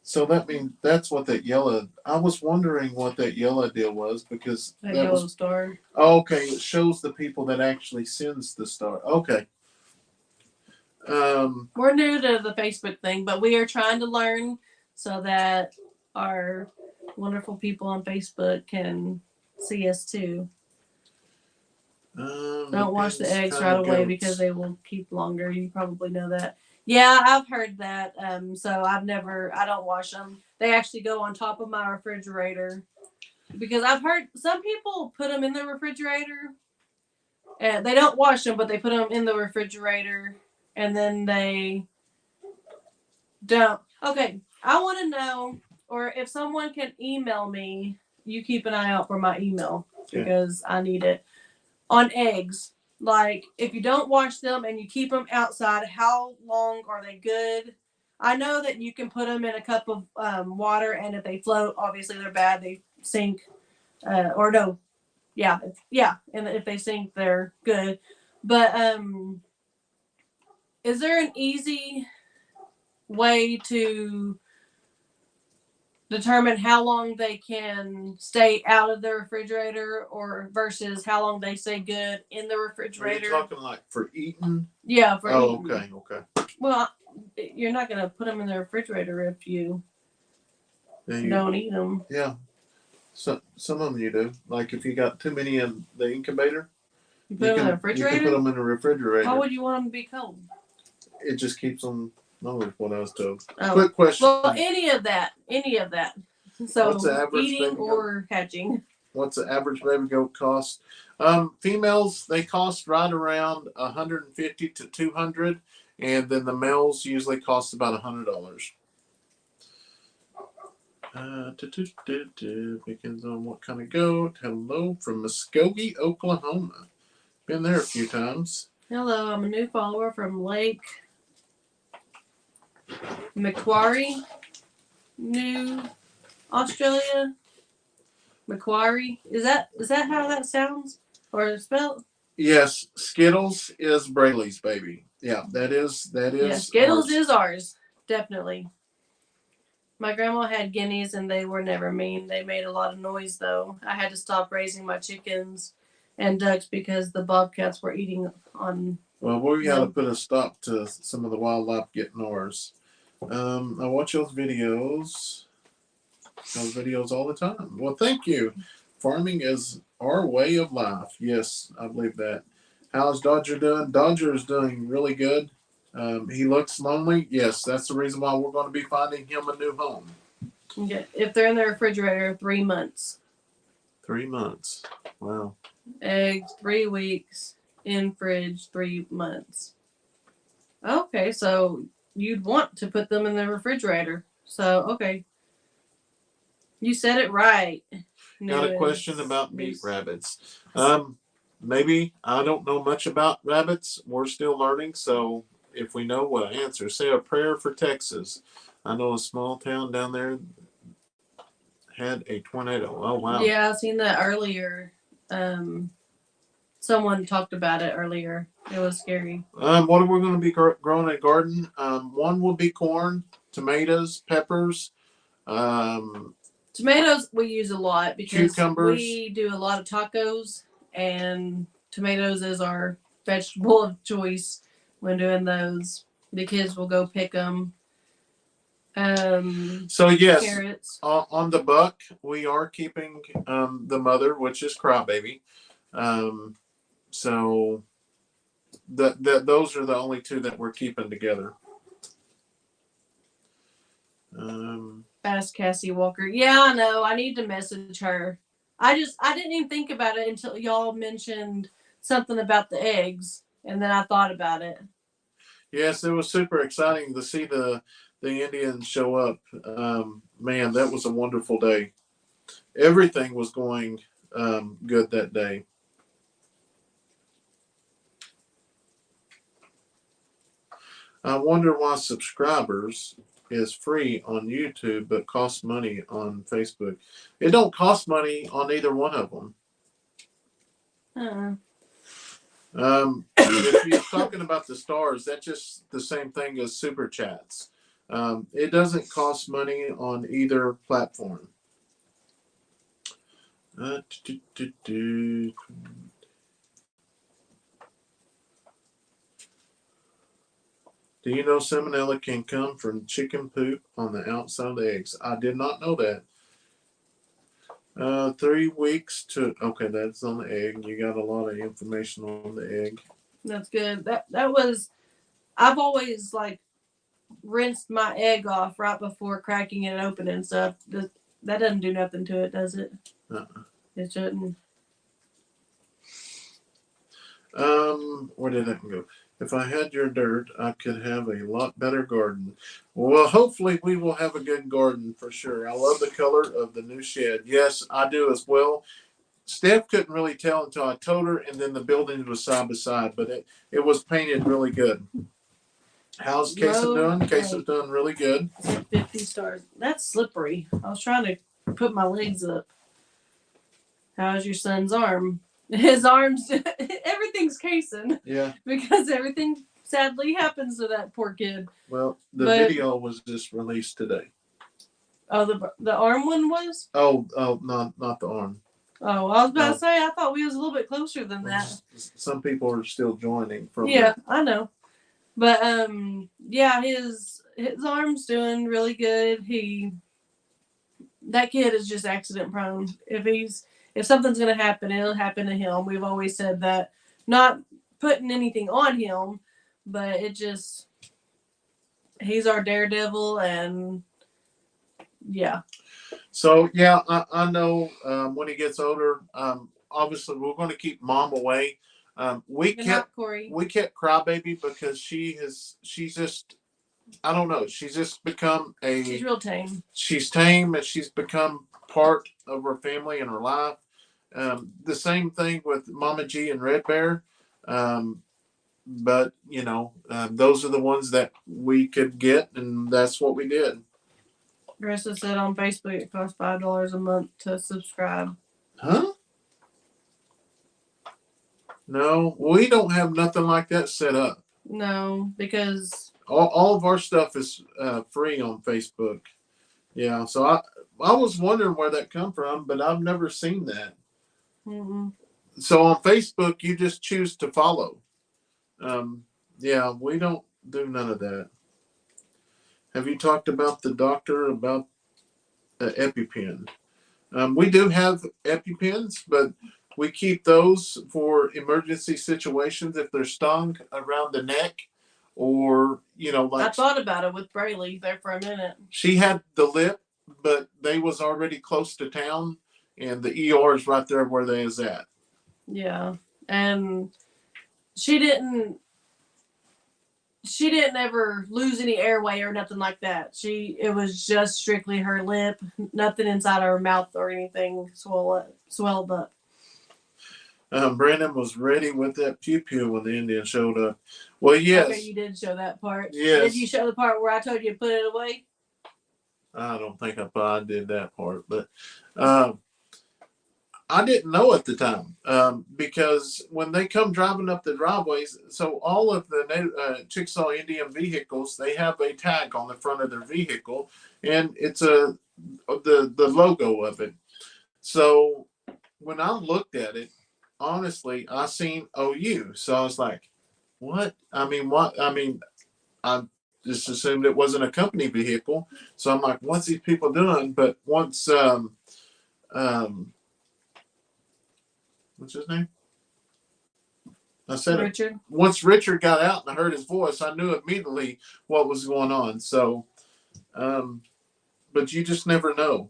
So that means that's what that yellow. I was wondering what that yellow deal was because That yellow star. Oh, okay, it shows the people that actually sends the star. Okay. We're new to the Facebook thing, but we are trying to learn so that our wonderful people on Facebook can see us too. Don't wash the eggs right away because they will keep longer. You probably know that. Yeah, I've heard that. So I don't wash them. They actually go on top of my refrigerator because I've heard some people put them in the refrigerator and they don't wash them, but they put them in the refrigerator and then they don't. Okay, I want to know, or if someone can email me, you keep an eye out for my email because I need it. On eggs, like if you don't wash them and you keep them outside, how long are they good? I know that you can put them in a cup of water, and if they float, obviously they're bad. They sink, and if they sink, they're good. But is there an easy way to determine how long they can stay out of the refrigerator or versus how long they stay good in the refrigerator? Are you talking like for eating? Yeah, for eating. Okay. Well, you're not going to put them in the refrigerator if you don't eat them. Yeah. So, some of them you do. Like if you got too many in the incubator, you put them in the refrigerator? You can put them in the refrigerator. How would you want them to be cold? It just keeps them. No, what I was told. Oh. Quick question. Well, any of that. So what's the average eating or hatching? What's the average baby goat cost? Females, they cost right around $150 to $200, and then the males usually cost about $100. Depends on what kind of goat. Hello from Muskogee, Oklahoma. Been there a few times. Hello, I'm a new follower from Lake Macquarie, New Australia. Macquarie. Is that how that sounds or spelled? Yes, Skittles is Brayley's baby. Yeah, that is. Yeah, Skittles is ours, definitely. My grandma had guineas and they were never mean. They made a lot of noise though. I had to stop raising my chickens and ducks because the bobcats were eating on. Well, we got to put a stop to some of the wildlife getting ours. I watch those videos all the time. Well, thank you. Farming is our way of life. Yes, I believe that. How's Dodger doing? Dodger is doing really good. He looks lonely. Yes, that's the reason why we're going to be finding him a new home. Okay. If they're in the refrigerator, 3 months. 3 months. Wow. Eggs, 3 weeks. In fridge, 3 months. Okay, so you'd want to put them in the refrigerator. So, okay. You said it right. Got a question about meat rabbits. Maybe I don't know much about rabbits. We're still learning, so if we know what answer, say a prayer for Texas. I know a small town down there had a tornado. Oh wow. Yeah, I've seen that earlier. Someone talked about it earlier. It was scary. What are we going to be growing in a garden? One will be corn, tomatoes, peppers, um, Tomatoes we use a lot because cucumbers. we do a lot of tacos, and tomatoes is our vegetable of choice when doing those. The kids will go pick them. So yes, carrots. On the buck, we are keeping the mother, which is Crybaby. So those are the only two that we're keeping together. Ask Cassie Walker. Yeah, I know. I need to message her. I didn't even think about it until y'all mentioned something about the eggs, and then I thought about it. Yes, it was super exciting to see the Indians show up. Man, that was a wonderful day. Everything was going good that day. I wonder why subscribers is free on YouTube but costs money on Facebook. It don't cost money on either one of them. If you're talking about the stars, that's just the same thing as super chats. It doesn't cost money on either platform. Do you know salmonella can come from chicken poop on the outside of the eggs? I did not know that. 3 weeks to okay, that's on the egg. You got a lot of information on the egg. That's good. That was. I've always rinsed my egg off right before cracking it open and stuff. That doesn't do nothing to it, does it? It shouldn't. Where did that go? If I had your dirt, I could have a lot better garden. Well, hopefully we will have a good garden for sure. I love the color of the new shed. Yes, I do as well. Steph couldn't really tell until I told her, and then the building was side by side, but it was painted really good. How's Casey doing? Casey's doing really good. 50 stars. That's slippery. I was trying to put my legs up. How's your son's arm? His arms, everything's casing. Yeah. Because everything sadly happens to that poor kid. Well, the video was just released today. Oh, the arm one was? Oh, not the arm. Oh, I was about to say, I thought we was a little bit closer than that. Some people are still joining from. Yeah, I know. But yeah, his arm's doing really good. That kid is just accident prone. If something's gonna happen, it'll happen to him. We've always said that. Not putting anything on him, but he's our daredevil, and yeah. So yeah, I know when he gets older, obviously we're going to keep Mom away. We kept Crybaby because she's just, I don't know, she's just become she's real tame. She's tame, and she's become part of her family and her life. The same thing with Mama G and Red Bear. But those are the ones that we could get, and that's what we did. Gressa said on Facebook it costs $5 a month to subscribe. Huh? No, we don't have nothing like that set up. No, because all of our stuff is free on Facebook. Yeah, so I was wondering where that come from, but I've never seen that. Mm-hmm. So on Facebook, you just choose to follow. Yeah, we don't do none of that. Have you talked about the doctor about EpiPen? We do have EpiPens, but we keep those for emergency situations if they're stung around the neck, or I thought about it with Braylee there for a minute. She had the lip, but they was already close to town, and the ER is right there where they is at. Yeah, and she didn't ever lose any airway or nothing like that. It was just strictly her lip, nothing inside her mouth or anything swelled up. Brandon was ready with that pew-pew when the Indian showed up. Well, yes. Okay, you did show that part. Yes. Did you show the part where I told you to put it away? I don't think I did that part, but I didn't know at the time because when they come driving up the driveways, so all of the Chickasaw Indian vehicles, they have a tag on the front of their vehicle, and it's the logo of it. So when I looked at it, honestly, I seen OU. So I was like, what? I mean, what? I mean, I just assumed it wasn't a company vehicle. So I'm like, what's these people doing? But once, um, what's his name? I said Richard. it. Once Richard got out and I heard his voice, I knew immediately what was going on. So, but you just never know.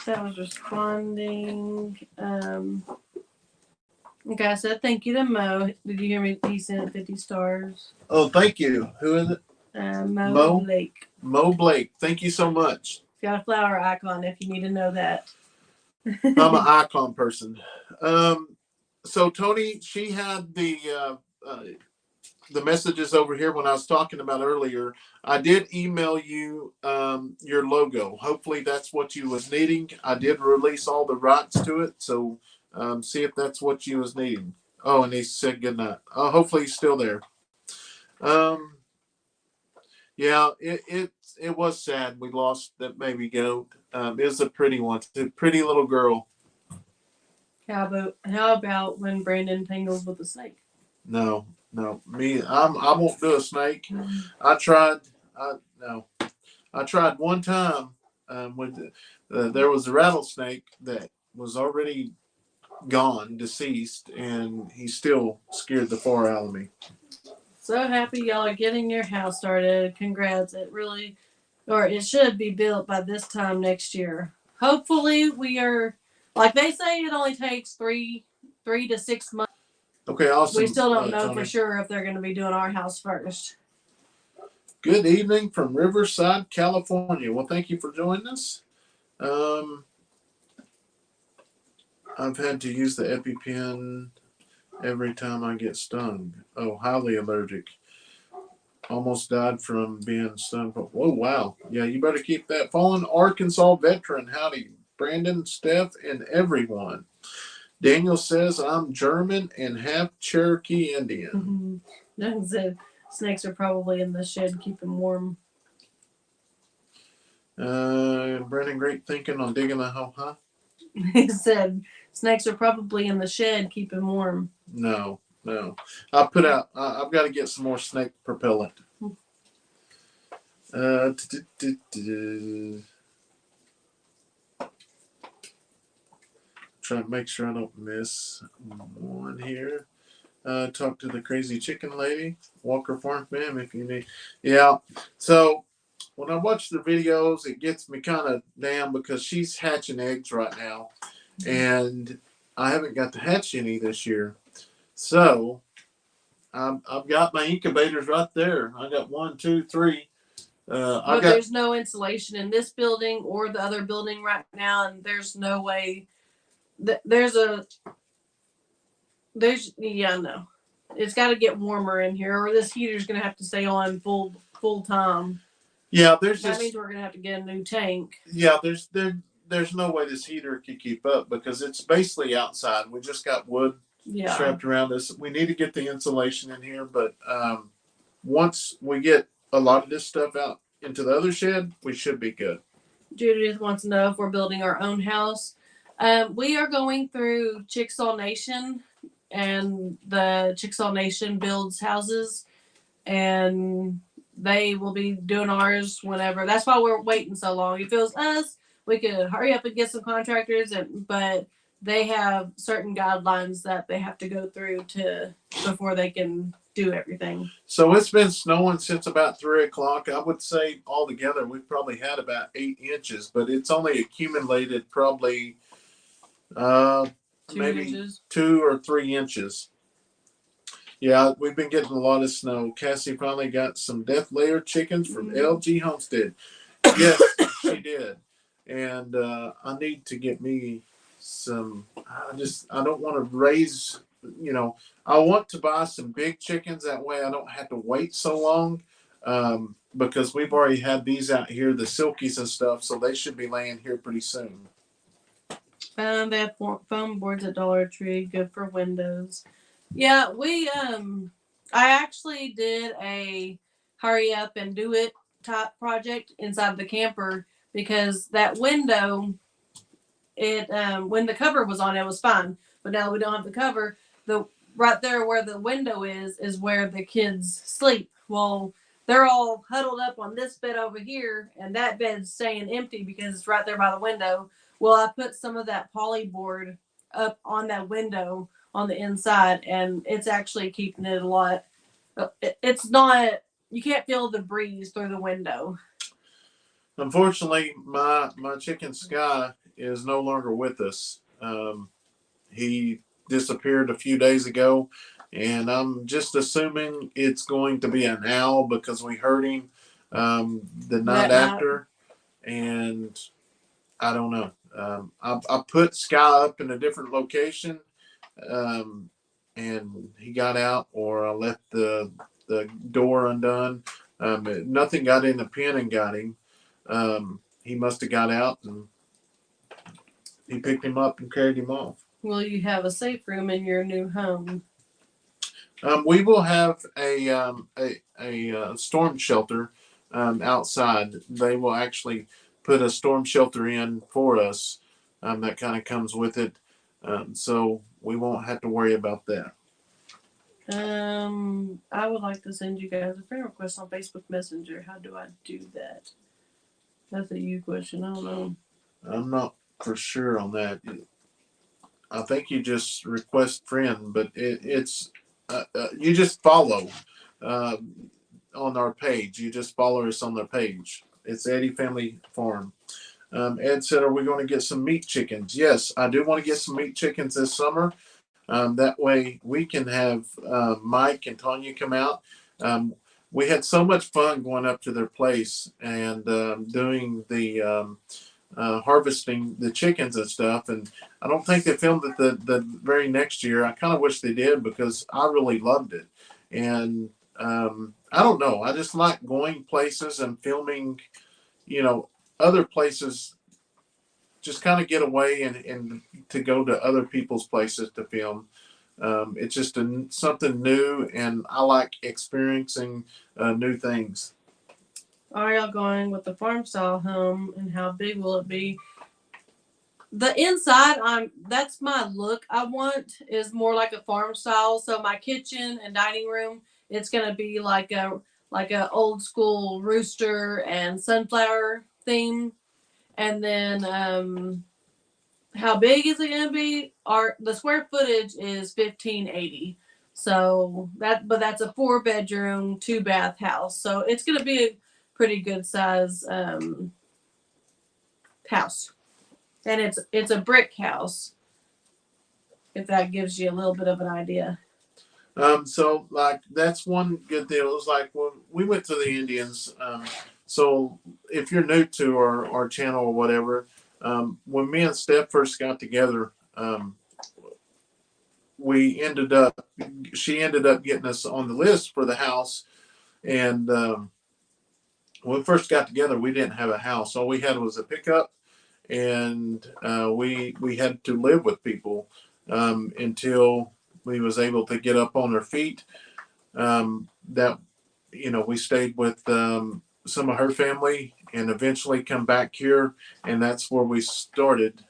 That was responding. Okay, I said thank you to Mo. Did you hear me? He sent 50 stars. Oh, thank you. Who is it? Mo Blake. Mo Blake. Thank you so much. Got a flower icon if you need to know that. I'm an icon person. So Tony, she had the messages over here when I was talking about earlier. I did email you your logo. Hopefully that's what you was needing. I did release all the rights to it, so see if that's what you was needing. Oh, and he said good night. Hopefully he's still there. Yeah, it was sad. We lost that baby goat. It was a pretty one. It's a pretty little girl. How about when Brandon tangles with a snake? No, me. I won't do a snake. I tried. I tried one time with there was a rattlesnake that was already gone, deceased, and he still scared the far out of me. So happy y'all are getting your house started. Congrats. It should be built by this time next year. Hopefully we are, like they say, it only takes three to 6 months. Okay, awesome. We still don't know Tony. for sure if they're going to be doing our house first. Good evening from Riverside, California. Well, thank you for joining us. I've had to use the EpiPen every time I get stung. Oh, highly allergic. Almost died from being stung. Oh, wow. Yeah, you better keep that. Fallen Arkansas veteran. Howdy, Brandon, Steph, and everyone. Daniel says, I'm German and half Cherokee Indian. Doesn't say snakes are probably in the shed keeping warm. Brandon, great thinking on digging a hole, huh? He said snakes are probably in the shed keeping warm. No. I've got to get some more snake propellant. Try to make sure I don't miss one here. Talk to the crazy chicken lady. Walker Farm Fam if you need. Yeah. So when I watch the videos, it gets me kind of down because she's hatching eggs right now. And I haven't got to hatch any this year. So I've got my incubators right there. I got 1, 2, 3. But there's no insulation in this building or the other building right now, and there's no way. No. It's got to get warmer in here, or this heater's going to have to stay on full time. Yeah, that means we're going to have to get a new tank. Yeah, there's no way this heater could keep up because it's basically outside. We just got wood strapped around us. We need to get the insulation in here, but once we get a lot of this stuff out into the other shed, we should be good. Judith wants to know if we're building our own house. We are going through Chickasaw Nation, and the Chickasaw Nation builds houses, and they will be doing ours whenever. That's why we're waiting so long. If it was us, we could hurry up and get some contractors, but they have certain guidelines that they have to go through before they can do everything. So it's been snowing since about 3 o'clock. I would say altogether we've probably had about 8 inches, but it's only accumulated probably maybe 2 or 3 inches. Yeah, we've been getting a lot of snow. Cassie finally got some death layer chickens from LG Homestead. Yes, she did. And I need to get me some. I don't want to raise, I want to buy some big chickens. That way I don't have to wait so long. because we've already had these out here, the silkies and stuff, so they should be laying here pretty soon. They have foam boards at Dollar Tree, good for windows. Yeah, I actually did a hurry up and do it type project inside the camper because that window, it when the cover was on, it was fine, but now we don't have the cover. The right there where the window is where the kids sleep. Well, they're all huddled up on this bed over here, and that bed's staying empty because it's right there by the window. Well, I put some of that poly board up on that window on the inside, and it's actually keeping it a lot. It's not. You can't feel the breeze through the window. Unfortunately, my chicken Sky is no longer with us. He disappeared a few days ago, and I'm just assuming it's going to be an owl because we heard him the night after, and I don't know. I put Sky up in a different location, and he got out, or I left the door undone. Nothing got in the pen and got him. He must have got out, and he picked him up and carried him off. Will you have a safe room in your new home? We will have a storm shelter outside. They will actually put a storm shelter in for us. That kind of comes with it, so we won't have to worry about that. I would like to send you guys a friend request on Facebook Messenger. How do I do that? That's a you question. I don't know. I'm not for sure on that. I think you just request friend, but it's you just follow on our page. You just follow us on their page. It's Eddy Family Farm. Ed said, "Are we going to get some meat chickens?" Yes, I do want to get some meat chickens this summer. That way we can have Mike and Tanya come out. We had so much fun going up to their place and doing the harvesting the chickens and stuff. And I don't think they filmed it the very next year. I kind of wish they did because I really loved it. And I don't know. I just like going places and filming, other places. Just kind of get away and to go to other people's places to film. It's just something new, and I like experiencing new things. Are y'all going with the farm style home, and how big will it be? The inside, that's my look. I want is more like a farm style. So my kitchen and dining room, it's gonna be like a old school rooster and sunflower theme. And then how big is it gonna be? The square footage is 1,580. So that's a 4-bedroom, 2-bath house. So it's gonna be a pretty good size house. And it's a brick house. If that gives you a little bit of an idea. So like that's one good deal. It was like when we went to the Indians. So if you're new to our channel or whatever, when me and Steph first got together, she ended up getting us on the list for the house. And when we first got together, we didn't have a house. All we had was a pickup, and we had to live with people until we was able to get up on our feet. We stayed with some of her family and eventually come back here, and that's where we started.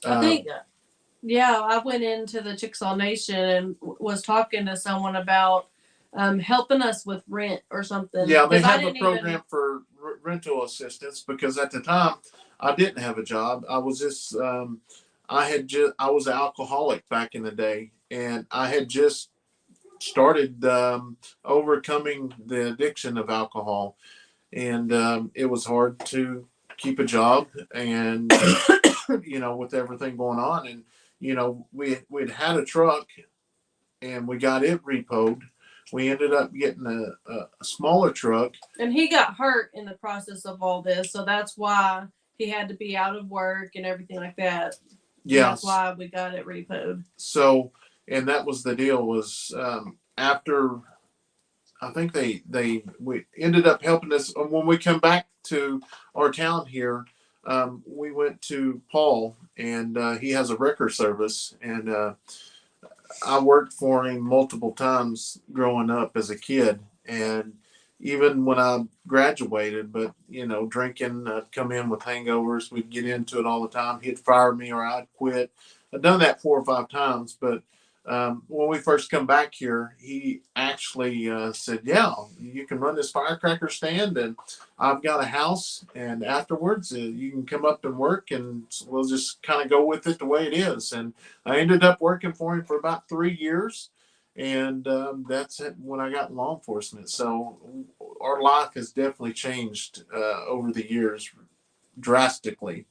I think, I went into the Chickasaw Nation and was talking to someone about helping us with rent or something. Yeah, they have a program for rental assistance because at the time I didn't have a job. I was just I was an alcoholic back in the day, and I had just started overcoming the addiction of alcohol, and it was hard to keep a job, and with everything going on, and we'd had a truck, and we got it repoed. We ended up getting a smaller truck, and he got hurt in the process of all this, so that's why he had to be out of work and everything like that. Yeah, that's why we got it repoed. So, and that was the deal. Was after I think we ended up helping us when we come back to our town here. We went to Paul, and he has a wrecker service, and I worked for him multiple times growing up as a kid, and even when I graduated. But drinking, I'd come in with hangovers. We'd get into it all the time. He'd fire me or I'd quit. I'd done that 4 or 5 times, but when we first come back here, he actually said, "Yeah, you can run this firecracker stand, and I've got a house. And afterwards, you can come up and work, and we'll just kind of go with it the way it is." And I ended up working for him for about 3 years, and that's it when I got in law enforcement. So our life has definitely changed over the years drastically.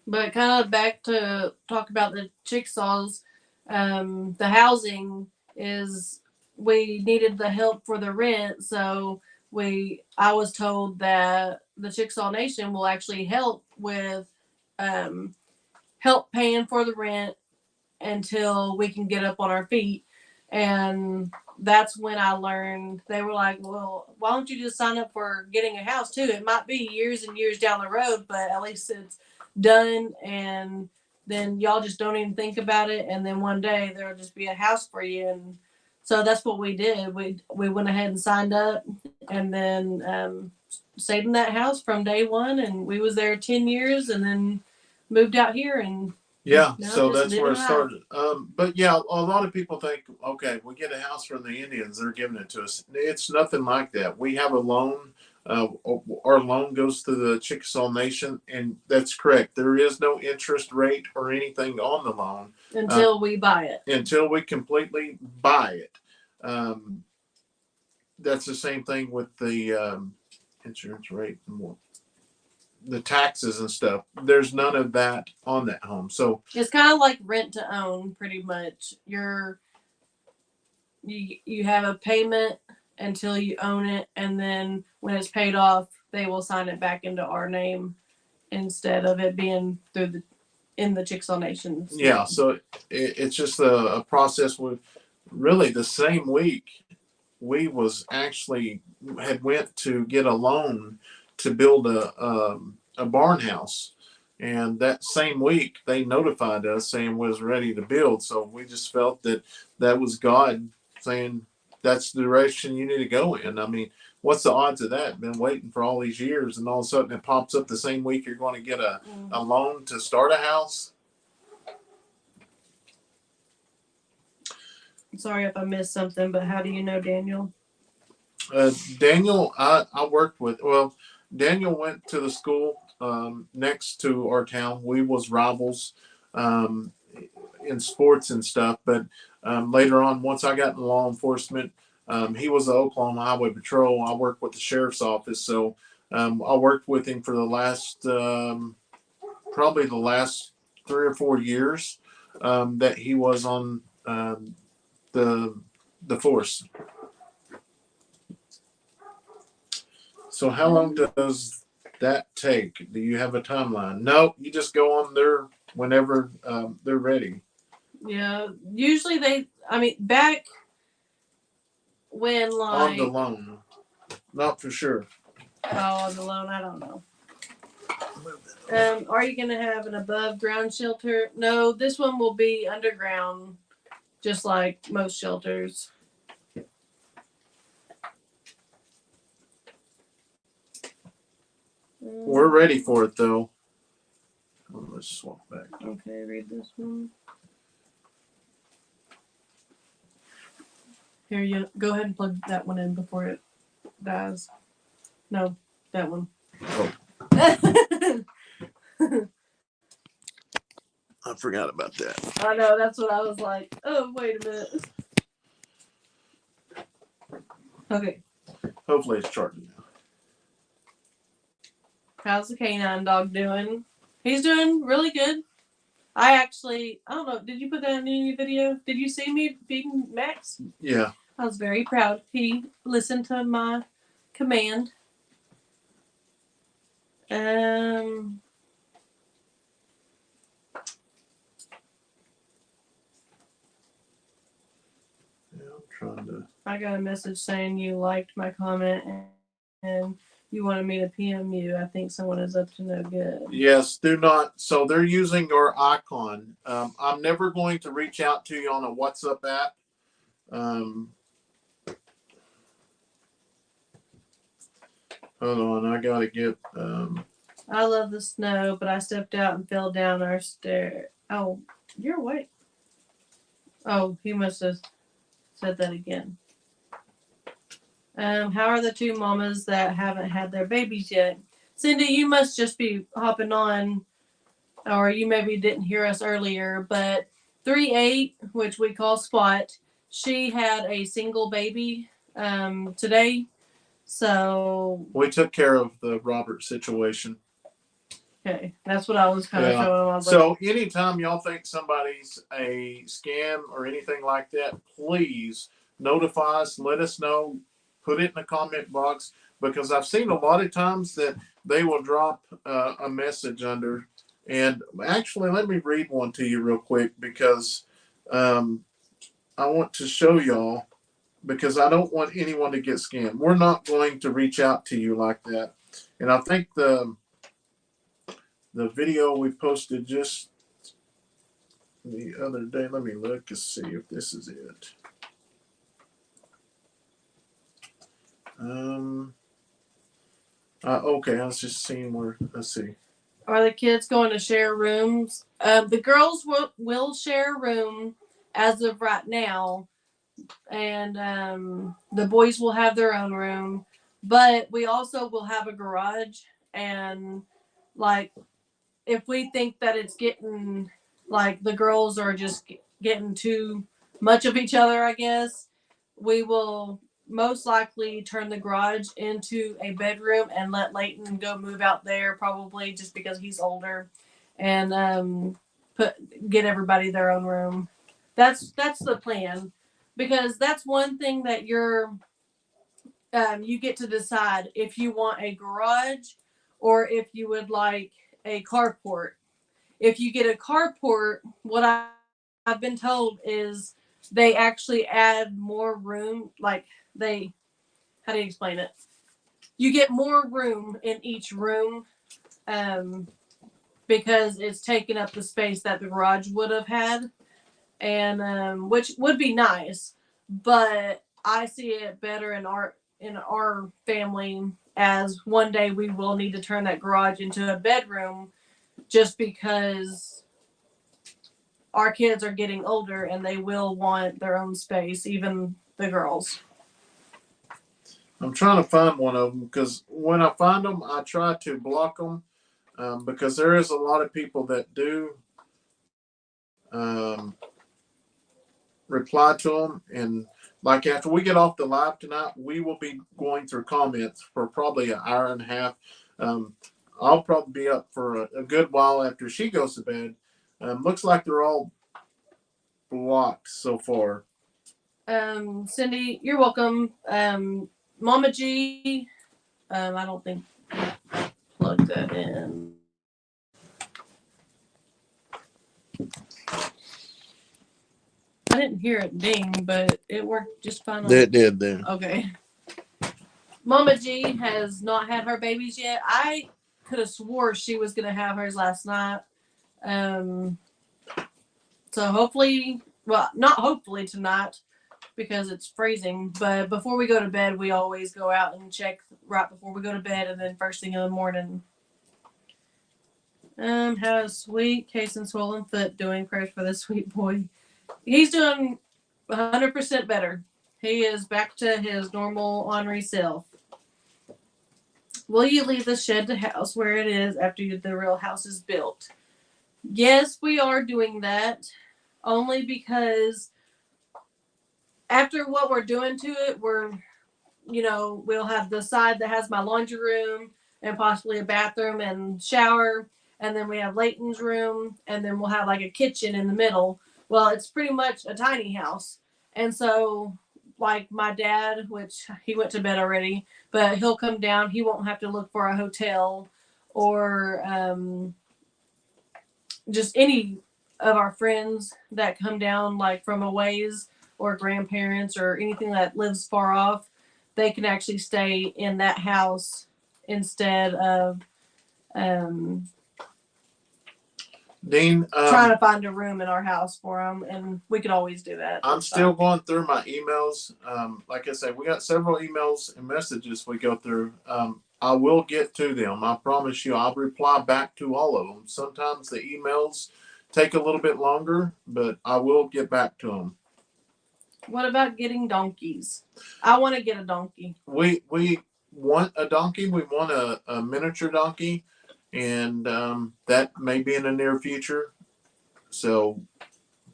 But kind of back to talk about the Chickasaws, the housing is we needed the help for the rent, so I was told that the Chickasaw Nation will actually help with help paying for the rent until we can get up on our feet. And that's when I learned they were like, well, why don't you just sign up for getting a house too? It might be years and years down the road, but at least it's done. And then y'all just don't even think about it. And then one day there'll just be a house for you. And so that's what we did. We went ahead and signed up, and then stayed in that house from day one. And we was there 10 years, and then moved out here, and Yeah, now so just that's where it living life. started. But yeah, a lot of people think, okay, we get a house from the Indians, they're giving it to us. It's nothing like that. We have a loan. Our loan goes to the Chickasaw Nation, and that's correct. There is no interest rate or anything on the loan Until we buy it. until we completely buy it. Um, that's the same thing with the insurance rate and more the taxes and stuff. There's none of that on that home. So It's kind of like rent to own, pretty much. You have a payment until you own it, and then when it's paid off, they will sign it back into our name instead of it being in the Chickasaw Nation's yeah, name. so it's just a process. With really the same week we was actually had went to get a loan to build a barn house, and that same week they notified us saying we was ready to build. So we just felt that that was God saying that's the direction you need to go in. I mean, what's the odds of that? Been waiting for all these years, and all of a sudden it pops up the same week you're going to get a loan to start a house. Sorry if I missed something, but how do you know Daniel? Daniel, I worked with. Well, Daniel went to the school next to our town. We was rivals um, in sports and stuff. But later on, once I got in law enforcement, he was the Oklahoma Highway Patrol. I worked with the sheriff's office, so I worked with him for the last probably the last 3 or 4 years that he was on the force. So how long does that take? Do you have a timeline? No, you just go on there whenever they're ready. Yeah, usually back when On the like loan, not for sure. on the loan, I don't know. Are you gonna have an above ground shelter? No, this one will be underground, just like most shelters. We're ready for it though. Let's swap back. Okay, read this one. Here, you go ahead and plug that one in before it dies. No, that one. Oh. I forgot about that. I know, that's what I was like. Oh, wait a minute. Okay. Hopefully it's charging now. How's the canine dog doing? He's doing really good. I don't know, did you put that in any video? Did you see me feeding Max? Yeah. I was very proud. He listened to my command. Yeah, I'm trying to. I got a message saying you liked my comment and you wanted me to PM you. I think someone is up to no good. Yes, do not. So they're using your icon. I'm never going to reach out to you on a WhatsApp app. Um, hold on, I gotta get. I love the snow, but I stepped out and fell down our stair. Oh, you're awake. Oh, he must have said that again. How are the two mamas that haven't had their babies yet? Cindy, you must just be hopping on, or you maybe didn't hear us earlier, but 3-8, which we call Spot, she had a single baby today. So We took care of the Robert situation. okay, that's what I was kind of showing them. So anytime y'all think somebody's a scam or anything like that, please notify us, let us know, put it in the comment box, because I've seen a lot of times that they will drop a message under. And actually, let me read one to you real quick, because I want to show y'all, because I don't want anyone to get scammed. We're not going to reach out to you like that. And I think the video we posted just the other day, let me look and see if this is it. Okay, I was just seeing where, let's see. Are the kids going to share rooms? The girls will share a room as of right now, and the boys will have their own room. But we also will have a garage, and like if we think that it's getting like the girls are just getting too much of each other, I guess we will most likely turn the garage into a bedroom and let Leighton go move out there, probably just because he's older, and get everybody their own room. That's the plan, because that's one thing that you get to decide if you want a garage or if you would like a carport. If you get a carport, what I've been told is they actually add more room. Like how do you explain it? You get more room in each room, because it's taking up the space that the garage would have had, and which would be nice. But I see it better in our family, as one day we will need to turn that garage into a bedroom, just because our kids are getting older and they will want their own space, even the girls. I'm trying to find one of them, because when I find them, I try to block them, because there is a lot of people that do reply to them. And like after we get off the live tonight, we will be going through comments for probably an hour and a half. I'll probably be up for a good while after she goes to bed. Looks like they're all blocked so far. Cindy, you're welcome. Mama G, I don't think I plugged that in. I didn't hear it ding, but it worked just fine. It did then. Okay. Mama G has not had her babies yet. I could have swore she was going to have hers last night. So hopefully, well, not hopefully tonight, because it's freezing. But before we go to bed, we always go out and check right before we go to bed, and then first thing in the morning. Had a sweet case and swollen foot. Doing prayers for the sweet boy. He's doing 100% better. He is back to his normal ornery self. Will you leave the shed to house where it is after the real house is built? Yes, we are doing that. Only because after what we're doing to it, we'll have the side that has my laundry room and possibly a bathroom and shower. And then we have Leighton's room. And then we'll have like a kitchen in the middle. Well, it's pretty much a tiny house. And so, like my dad, which he went to bed already, but he'll come down. He won't have to look for a hotel or just any of our friends that come down like from a ways or grandparents or anything that lives far off, they can actually stay in that house instead of Dean, trying to find a room in our house for them, and we could always do that. I'm still going through my emails. Like I said, we got several emails and messages we go through. I will get to them. I promise you, I'll reply back to all of them. Sometimes the emails take a little bit longer, but I will get back to them. What about getting donkeys? I want to get a donkey. We want a donkey. We want a miniature donkey, and that may be in the near future. So,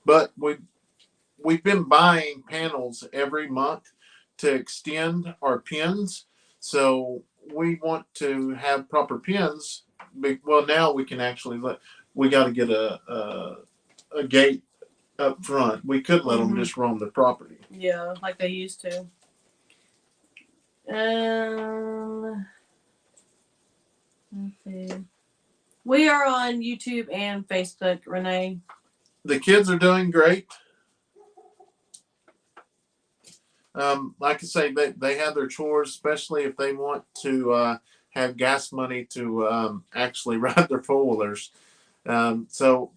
but we've been buying panels every month to extend our pins. So we want to have proper pins. Well, now we can actually we got to get a gate up front. We couldn't let them just roam the property. Yeah, like they used to. Let's see. We are on YouTube and Facebook, Renee. The kids are doing great. Like I say, they have their chores, especially if they want to have gas money to actually ride their four-wheelers. So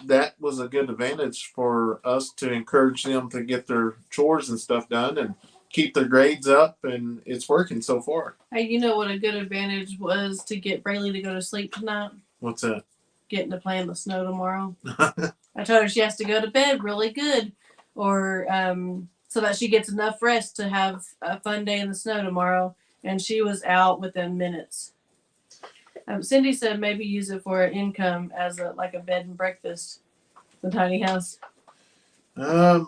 that was a good advantage for us to encourage them to get their chores and stuff done and keep their grades up, and it's working so far. Hey, you know what a good advantage was to get Braylee to go to sleep tonight? What's that? Getting to play in the snow tomorrow. I told her she has to go to bed really good, or so that she gets enough rest to have a fun day in the snow tomorrow. And she was out within minutes. Cindy said maybe use it for income as a bed and breakfast, the tiny house. I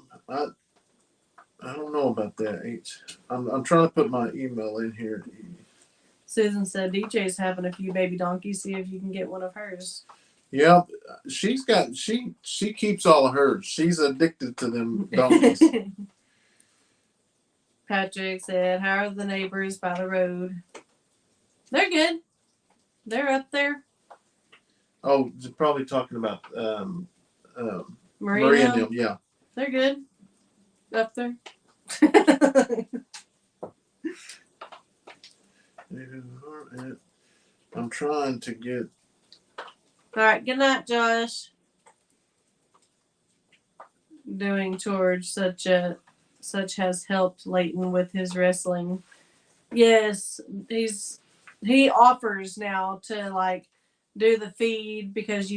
don't know about that. I'm trying to put my email in here. Susan said DJ's having a few baby donkeys. See if you can get one of hers. Yeah, she keeps all of hers. She's addicted to them donkeys. Patrick said, "How are the neighbors by the road?" They're good. They're up there. Oh, you're probably talking about Marie and them. Yeah, they're good. Up there. I'm trying to get. All right. Good night, Josh. Doing chores such has helped Leighton with his wrestling. Yes, he offers now to do the feed because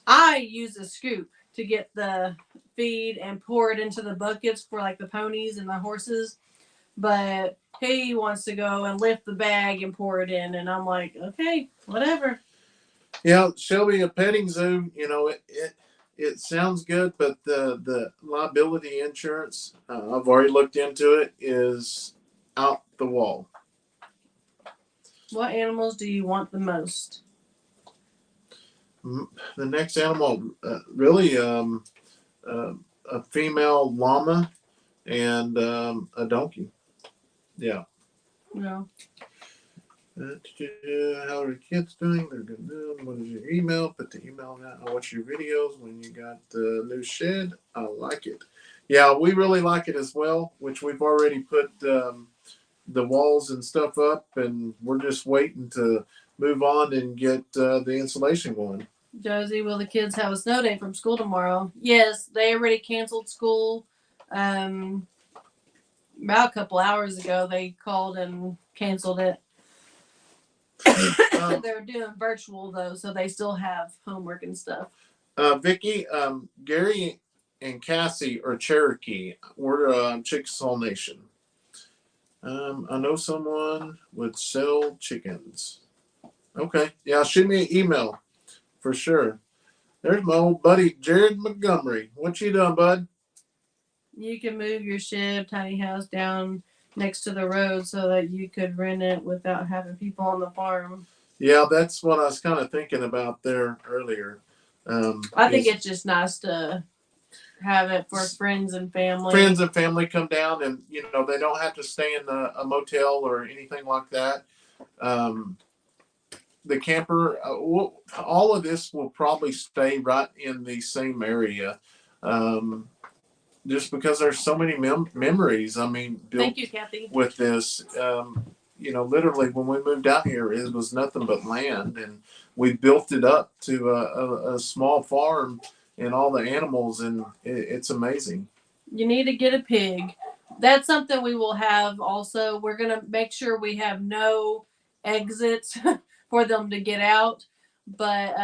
I use a scoop to get the feed and pour it into the buckets for the ponies and the horses, but he wants to go and lift the bag and pour it in, and I'm like, okay, whatever. Yeah, Shelby, a petting zoo, it sounds good, but the liability insurance, I've already looked into it, is out the wall. What animals do you want the most? The next animal, really, a female llama and a donkey. Yeah. No. How are the kids doing? They're good. What is your email? Put the email now. I watch your videos when you got the new shed. I like it. Yeah, we really like it as well, which we've already put the walls and stuff up, and we're just waiting to move on and get the insulation going. Josie, will the kids have a snow day from school tomorrow? Yes, they already canceled school. About a couple hours ago, they called and canceled it. They're doing virtual though, so they still have homework and stuff. Vicky, Gary and Cassie are Cherokee. We're Chickasaw Nation. I know someone would sell chickens. Okay, yeah, shoot me an email for sure. There's my old buddy Jared Montgomery. What you doing, bud? You can move your shed tiny house down next to the road so that you could rent it without having people on the farm. Yeah, that's what I was kind of thinking about there earlier. I think it's just nice to have it for friends and family. Friends and family come down, and they don't have to stay in a motel or anything like that. The camper, all of this will probably stay right in the same area. just because there's so many memories. I mean, built Thank you, Kathy. with this. Literally when we moved out here, it was nothing but land, and we built it up to a small farm and all the animals, and it's amazing. You need to get a pig. That's something we will have also. We're going to make sure we have no exits for them to get out. But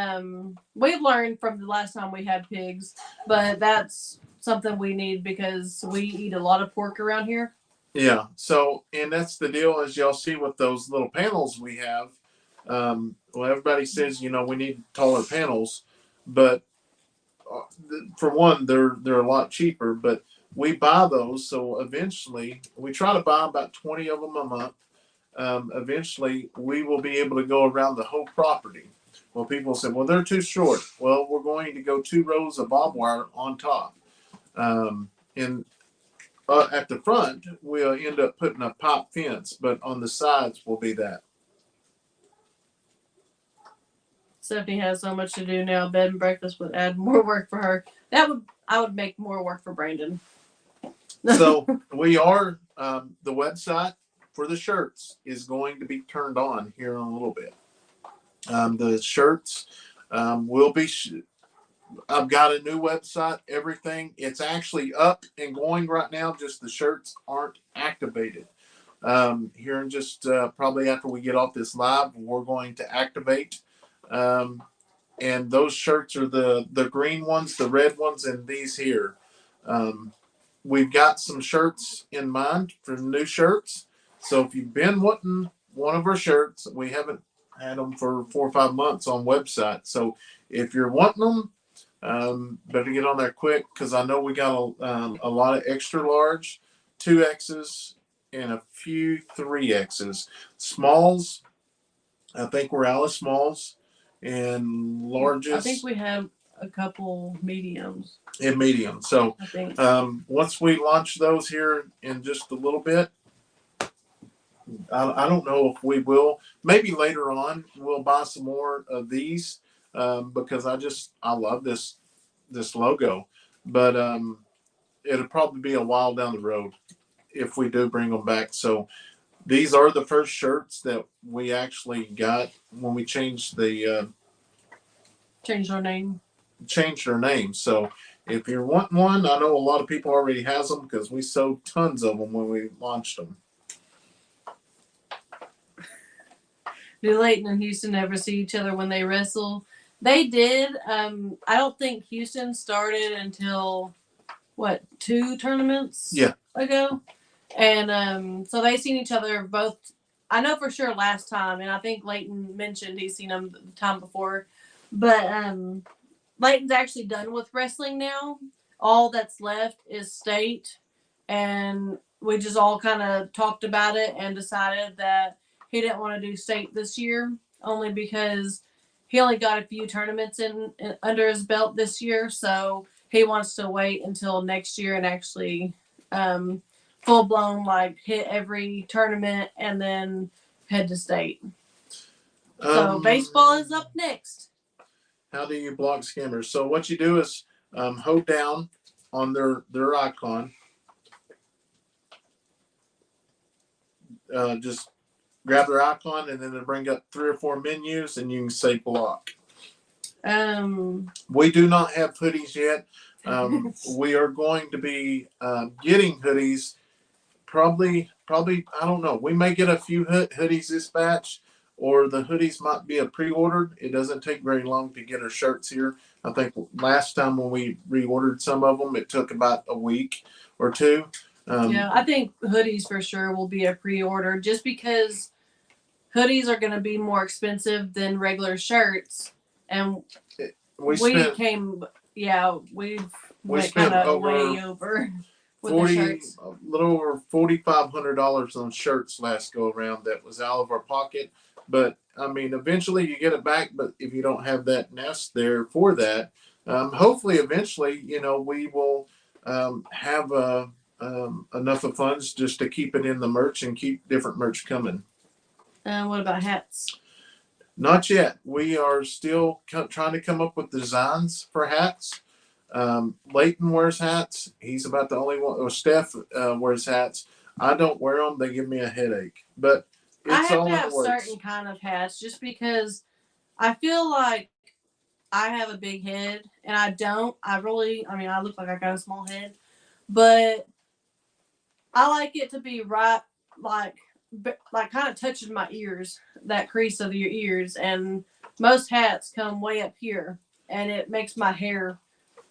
we've learned from the last time we had pigs, but that's something we need because we eat a lot of pork around here. Yeah. So, and that's the deal, as y'all see with those little panels we have. Well, everybody says, we need taller panels, but for one, they're a lot cheaper. But we buy those, so eventually we try to buy about 20 of them a month. Eventually, we will be able to go around the whole property. Well, people say, well, they're too short. Well, we're going to go 2 rows of barbed wire on top. And at the front, we'll end up putting a pipe fence, but on the sides will be that. Stephanie has so much to do now. Bed and breakfast would add more work for her. I would make more work for Brandon. So we are the website for the shirts is going to be turned on here in a little bit. The shirts will be. I've got a new website. Everything it's actually up and going right now. Just the shirts aren't activated. Here in just probably after we get off this live, we're going to activate. And those shirts are the green ones, the red ones, and these here. We've got some shirts in mind for new shirts. So if you've been wanting one of our shirts, we haven't had them for 4 or 5 months on website. So if you're wanting them, better get on there quick because I know we got a lot of extra large, 2X's, and a few 3X's. Smalls, I think we're out of smalls, and larges. I think we have a couple mediums. And medium. So I think. Once we launch those here in just a little bit, I don't know if we will. Maybe later on we'll buy some more of these because I love this logo. But it'll probably be a while down the road if we do bring them back. So these are the first shirts that we actually got when we changed Changed our name. Changed their name. So if you're wanting one, I know a lot of people already has them because we sold tons of them when we launched them. Do Layton and Houston ever see each other when they wrestle? They did. I don't think Houston started until 2 tournaments ago, and so they seen each other both. I know for sure last time, and I think Layton mentioned he's seen them the time before, but Layton's actually done with wrestling now. All that's left is state, and we just all kind of talked about it and decided that he didn't want to do state this year, only because he only got a few tournaments in under his belt this year, so he wants to wait until next year and actually full blown hit every tournament and then head to state. So baseball is up next. How do you block scammers? So what you do is hold down on their icon. Just grab their icon and then it'll bring up 3 or 4 menus and you can say block. We do not have hoodies yet. We are going to be getting hoodies probably I don't know. We may get a few hoodies this batch, or the hoodies might be a pre-ordered. It doesn't take very long to get our shirts here. I think last time when we reordered some of them, it took about a week or 2. Yeah, I think hoodies for sure will be a pre-order just because hoodies are going to be more expensive than regular shirts, and we went kind of way over with the shirts. A little over $4,500 on shirts last go around. That was out of our pocket, but I mean, eventually you get it back. But if you don't have that nest there for that, hopefully, eventually, we will have enough of funds just to keep it in the merch and keep different merch coming. What about hats? Not yet. We are still trying to come up with designs for hats. Leighton wears hats. He's about the only one. Or Steph wears hats. I don't wear them. They give me a headache. But I it's have to all in the have works. certain kind of hats just because I feel like I have a big head and I don't. I mean, I look like I got a small head, but I like it to be right, like, like kind of touching my ears, that crease of your ears. And most hats come way up here, and it makes my hair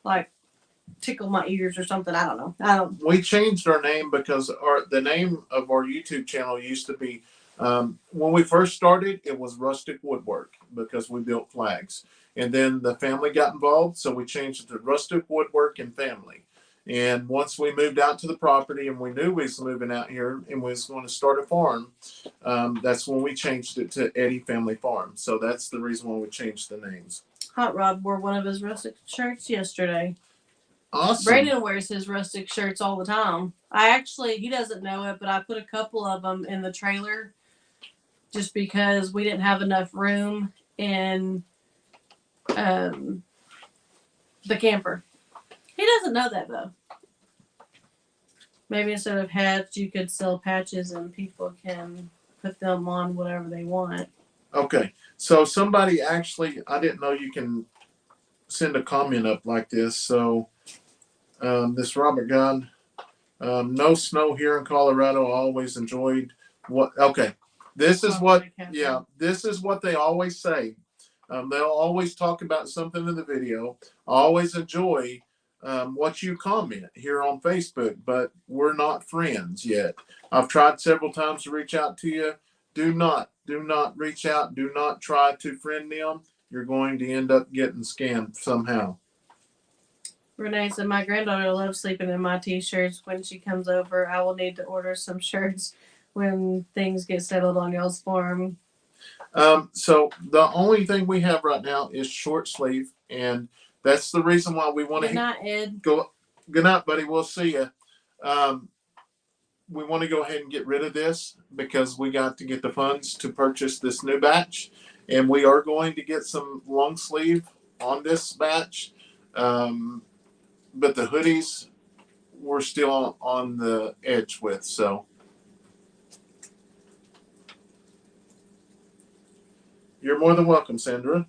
like tickle my ears or something. I don't know. I don't. We changed our name because the name of our YouTube channel used to be when we first started. It was Rustic Woodwork because we built flags, and then the family got involved, so we changed it to Rustic Woodwork and Family. And once we moved out to the property, and we knew we was moving out here and we was going to start a farm, that's when we changed it to Eddy Family Farm. So that's the reason why we changed the names. Hot Rod wore one of his rustic shirts yesterday. Awesome. Brandon wears his rustic shirts all the time. He doesn't know it, but I put a couple of them in the trailer just because we didn't have enough room in the camper. He doesn't know that, though. Maybe instead of hats, you could sell patches and people can put them on whatever they want. Okay. So somebody actually, I didn't know you can send a comment up like this. So this Robert Gunn, no snow here in Colorado. I always enjoyed what. Okay, this is what. Yeah, this is what they always say. They'll always talk about something in the video. I always enjoy what you comment here on Facebook, but we're not friends yet. I've tried several times to reach out to you. Do not reach out. Do not try to friend them. You're going to end up getting scammed somehow. Renee said, my granddaughter loves sleeping in my t-shirts when she comes over. I will need to order some shirts when things get settled on y'all's farm. So the only thing we have right now is short sleeve, and that's the reason why we want to. Good night, Ed. Good night, buddy. We'll see you. We want to go ahead and get rid of this because we got to get the funds to purchase this new batch, and we are going to get some long sleeve on this batch. But the hoodies we're still on the edge with. So you're more than welcome, Sandra.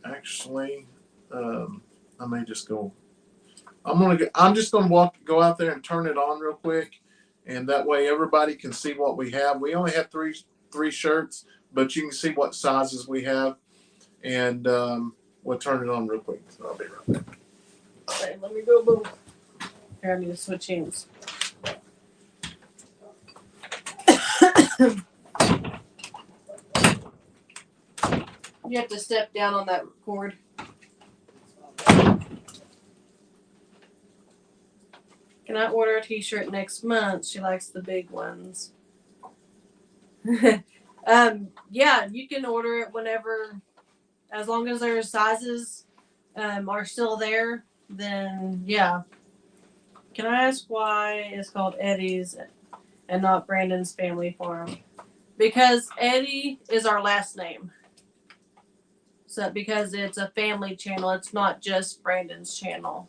Actually, I may just go. I'm just gonna go out there and turn it on real quick, and that way everybody can see what we have. We only have three shirts, but you can see what sizes we have. And we'll turn it on real quick. So I'll be right back. Okay, let me go boom. Here, I need to switch hands. You have to step down on that cord. Can I order a t-shirt next month? She likes the big ones. Yeah, you can order it whenever. As long as their sizes are still there, then yeah. Can I ask why it's called Eddy's and not Brandon's Family Farm? Because Eddy is our last name. So because it's a family channel, it's not just Brandon's channel.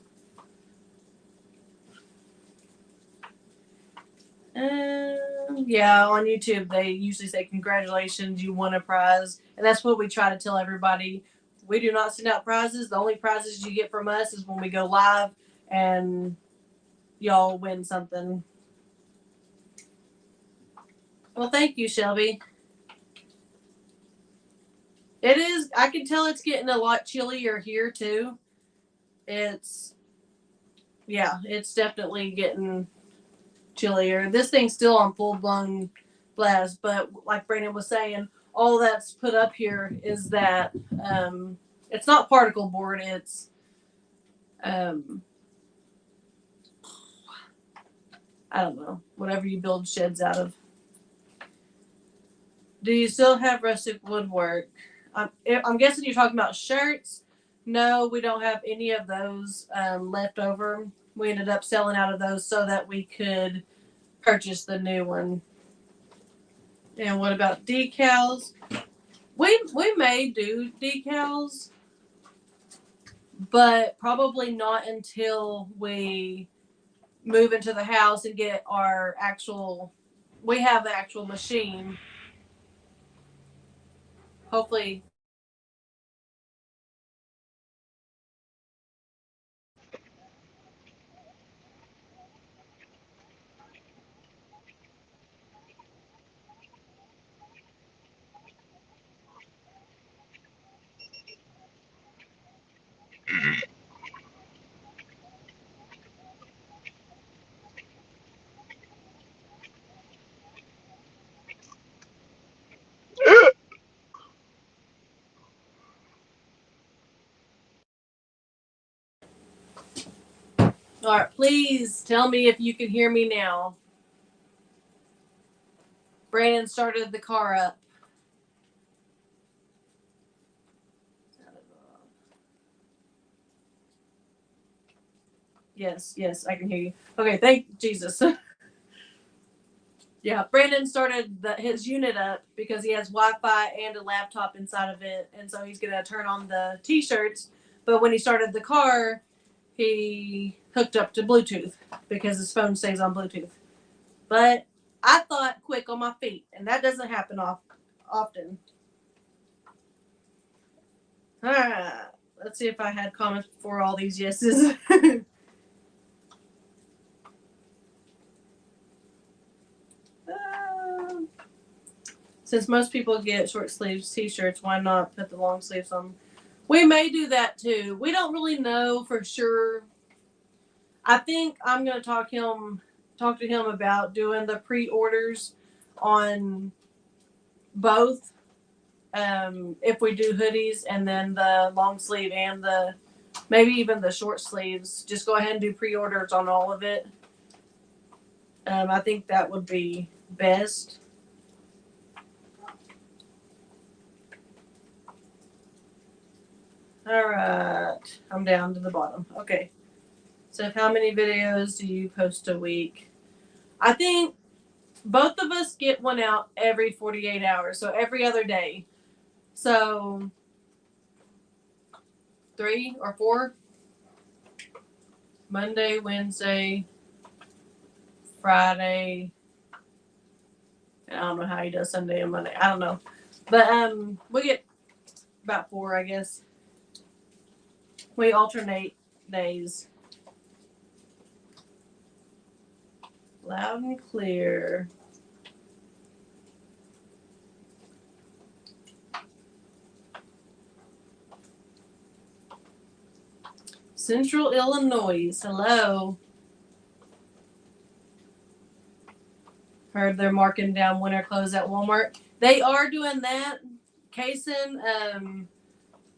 Yeah, on YouTube they usually say congratulations, you won a prize, and that's what we try to tell everybody. We do not send out prizes. The only prizes you get from us is when we go live and y'all win something. Well, thank you, Shelby. It is. I can tell it's getting a lot chillier here too. It's definitely getting chillier. This thing's still on full blown blast, but like Brandon was saying, all that's put up here is that it's not particle board. It's I don't know, whatever you build sheds out of. Do you still have rustic woodwork? I'm guessing you're talking about shirts. No, we don't have any of those left over. We ended up selling out of those so that we could purchase the new one. And what about decals? We may do decals, but probably not until we move into the house and get our actual. We have the actual machine. Hopefully. All right, please tell me if you can hear me now. Brandon started the car up. Yes, I can hear you. Okay, thank Jesus. Yeah, Brandon started his unit up because he has Wi-Fi and a laptop inside of it, and so he's gonna turn on the T-shirts. But when he started the car, he hooked up to Bluetooth because his phone stays on Bluetooth. But I thought quick on my feet, and that doesn't happen often. All right, let's see if I had comments before all these yeses. Since most people get short sleeves T-shirts, why not put the long sleeves on? We may do that too. We don't really know for sure. I think I'm gonna talk to him about doing the pre-orders on both. If we do hoodies and then the long sleeve and the maybe even the short sleeves, just go ahead and do pre-orders on all of it. I think that would be best. All right, I'm down to the bottom. Okay. So how many videos do you post a week? I think both of us get one out every 48 hours, so every other day. So 3 or 4. Monday, Wednesday, Friday. I don't know how he does Sunday and Monday. I don't know. But we get about 4, I guess. We alternate days. Loud and clear. Central Illinois. Hello. Heard they're marking down winter clothes at Walmart. They are doing that. Kason,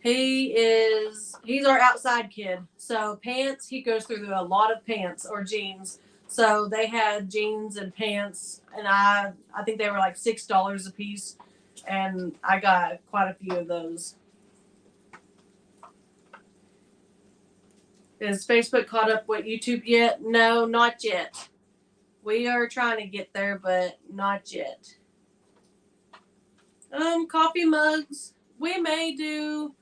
he's our outside kid. So pants, he goes through a lot of pants or jeans. So they had jeans and pants, and I think they were like $6 a piece, and I got quite a few of those. Is Facebook caught up with YouTube yet? No, not yet. We are trying to get there, but not yet. Coffee mugs. We may do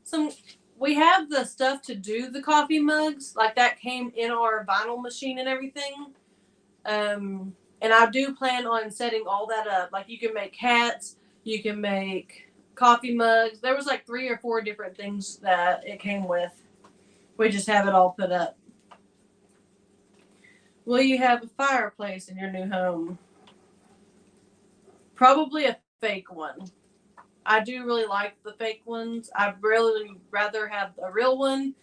some. We have the stuff to do the coffee mugs, like that came in our vinyl machine and everything. And I do plan on setting all that up. Like you can make hats, you can make coffee mugs. There was like 3 or 4 different things that it came with. We just have it all put up. Will you have a fireplace in your new home? Probably a fake one. I do really like the fake ones. I'd really rather have a real one,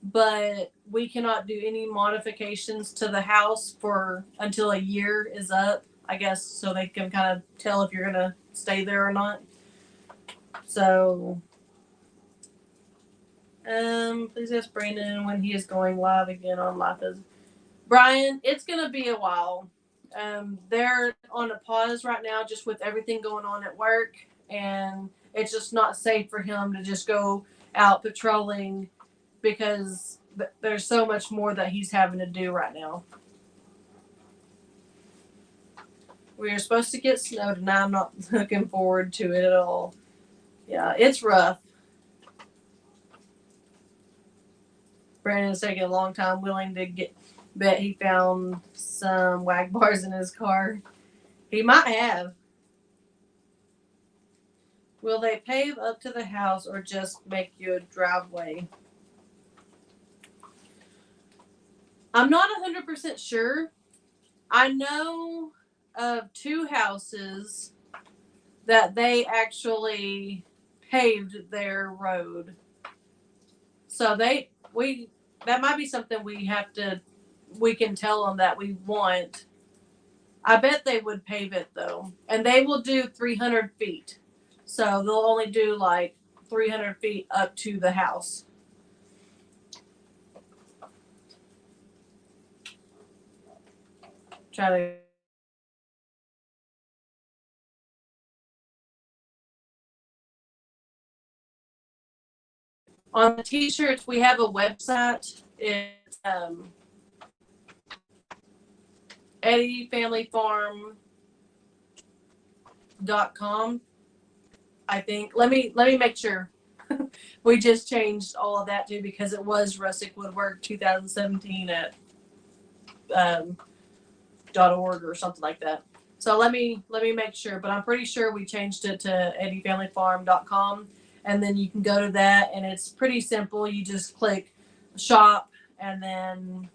but we cannot do any modifications to the house for until a year is up, I guess, so they can kind of tell if you're gonna stay there or not. So, please ask Brandon when he is going live again on Life is Brian. It's gonna be a while. They're on a pause right now, just with everything going on at work, and it's just not safe for him to just go out patrolling because there's so much more that he's having to do right now. We are supposed to get snow tonight. I'm not looking forward to it at all. Yeah, it's rough. Brandon's taking a long time willing to bet he found some Wag Bars in his car. He might have. Will they pave up to the house or just make you a driveway? I'm not 100% sure. I know of two houses that they actually paved their road. So that might be something we can tell them that we want. I bet they would pave it though. And they will do 300 feet. So they'll only do like 300 feet up to the house. Try to. On the t-shirts, we have a website. It's eddyfamilyfarm.com. I think. Let me make sure. We just changed all of that too because it was Rustic Woodwork 2017 at .org or something like that. So let me make sure, but I'm pretty sure we changed it to eddyfamilyfarm.com, and then you can go to that, and it's pretty simple. You just click shop, and then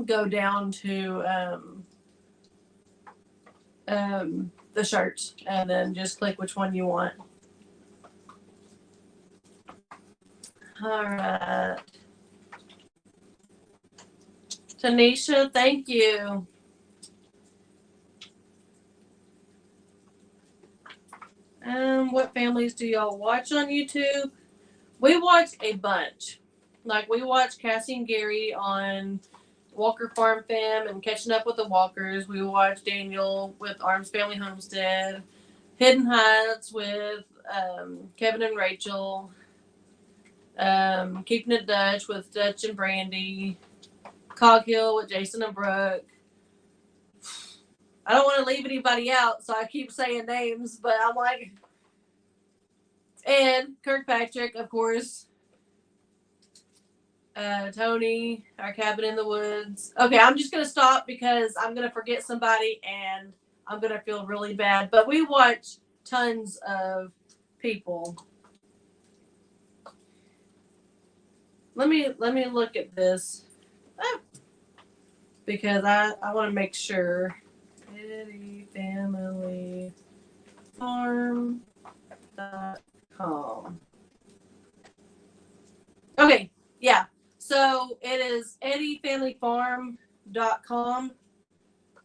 go down to the shirts, and then just click which one you want. All right. Tanisha, thank you. What families do y'all watch on YouTube? We watch a bunch. Like we watch Cassie and Gary on Walker Farm Fam and Catching Up with the Walkers. We watch Daniel with Arms Family Homestead. Hidden Heights with Kevin and Rachel. Keeping It Dutch with Dutch and Brandy. Cog Hill with Jason and Brooke. I don't want to leave anybody out, so I keep saying names, but I'm like, and Kirkpatrick, of course. Tony, Our Cabin in the Woods. Okay, I'm just gonna stop because I'm gonna forget somebody and I'm gonna feel really bad. But we watch tons of people. Let me look at this because I want to make sure. Eddy Family Farm.com. Okay, yeah. So it is eddyfamilyfarm.com,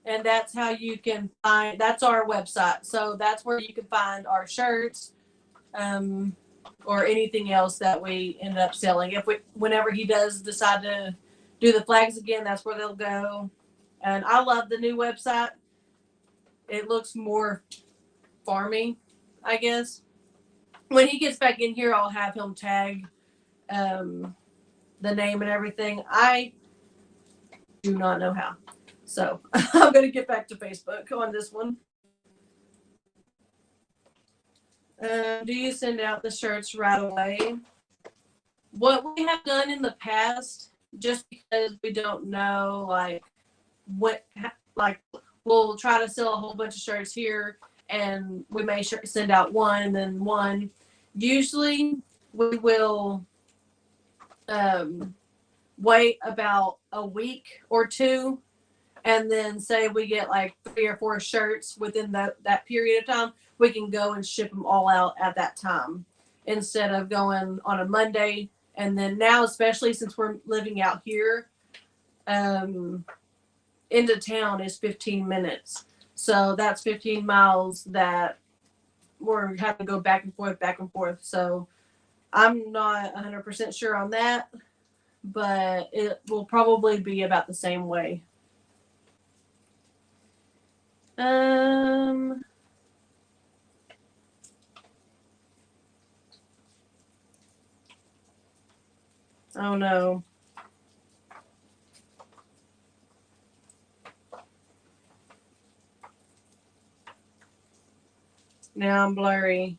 and that's how you can find. That's our website. So that's where you can find our shirts, or anything else that we end up selling. Whenever he does decide to do the flags again, that's where they'll go. And I love the new website. It looks more farming, I guess. When he gets back in here, I'll have him tag the name and everything. I do not know how. So I'm going to get back to Facebook on this one. Do you send out the shirts right away? What we have done in the past, just because we don't know, like, we'll try to sell a whole bunch of shirts here, and we may send out one and then one. Usually, we will wait about a week or two, and then say we get like 3 or 4 shirts within that period of time, we can go and ship them all out at that time instead of going on a Monday. And then now, especially since we're living out here, into town is 15 minutes. So that's 15 miles that we're having to go back and forth. So I'm not 100% sure on that, but it will probably be about the same way. Oh no. Now I'm blurry.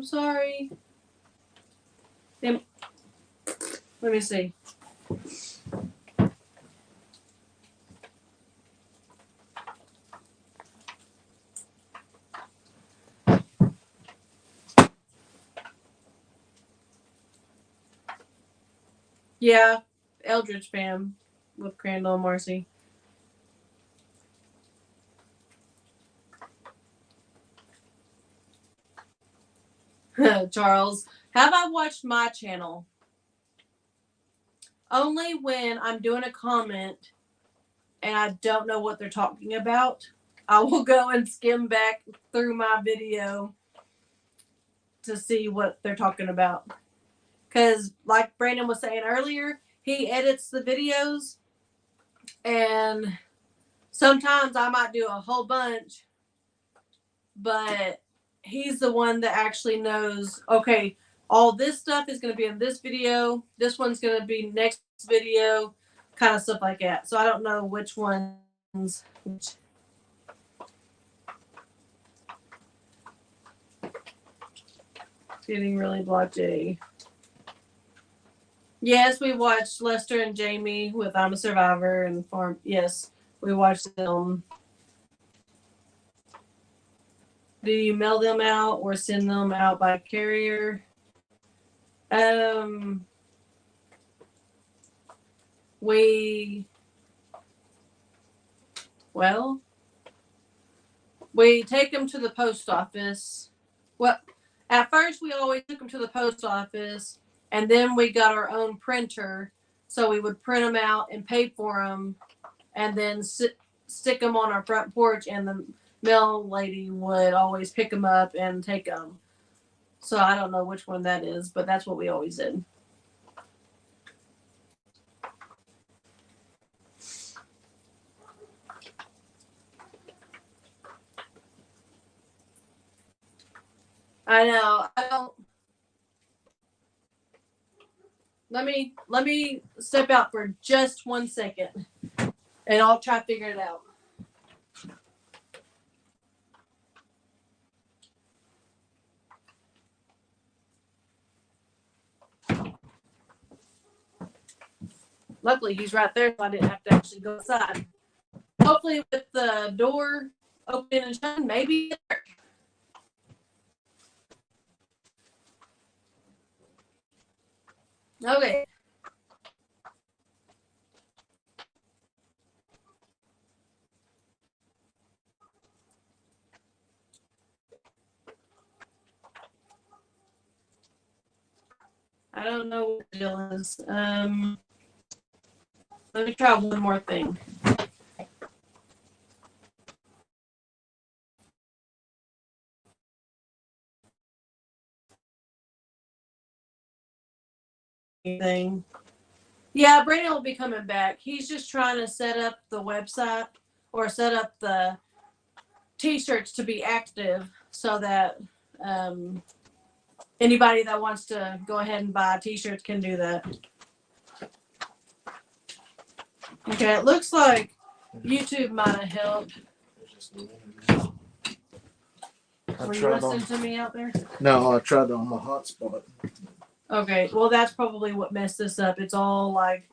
I'm sorry. Let me see. Yeah, Eldridge fam with Crandall and Marcy. Charles, have I watched my channel? Only when I'm doing a comment and I don't know what they're talking about. I will go and skim back through my video to see what they're talking about. Because, like Brandon was saying earlier, he edits the videos, and sometimes I might do a whole bunch, but he's the one that actually knows, okay, all this stuff is going to be in this video, this one's going to be next video, kind of stuff like that. So I don't know which ones. Getting really blotchy. Yes, we watched Lester and Jamie with I'm a Survivor and Farm. Yes, we watched them. Do you mail them out or send them out by carrier? We take them to the post office. Well, at first we always took them to the post office, and then we got our own printer, so we would print them out and pay for them, and then stick them on our front porch, and the mail lady would always pick them up and take them. So I don't know which one that is, but that's what we always did. I know. I don't. Let me step out for just 1 second, and I'll try to figure it out. Luckily, he's right there, so I didn't have to actually go inside. Hopefully, with the door open and shut, maybe. Okay. I don't know what the deal is. Let me try one more thing. Thing. Yeah, Brandon will be coming back. He's just trying to set up the website or set up the t-shirts to be active so that anybody that wants to go ahead and buy t-shirts can do that. Okay, it looks like YouTube might have helped. Were you listening to me out there? No, I tried on my hotspot. Okay, well, that's probably what messed this up. It's all like,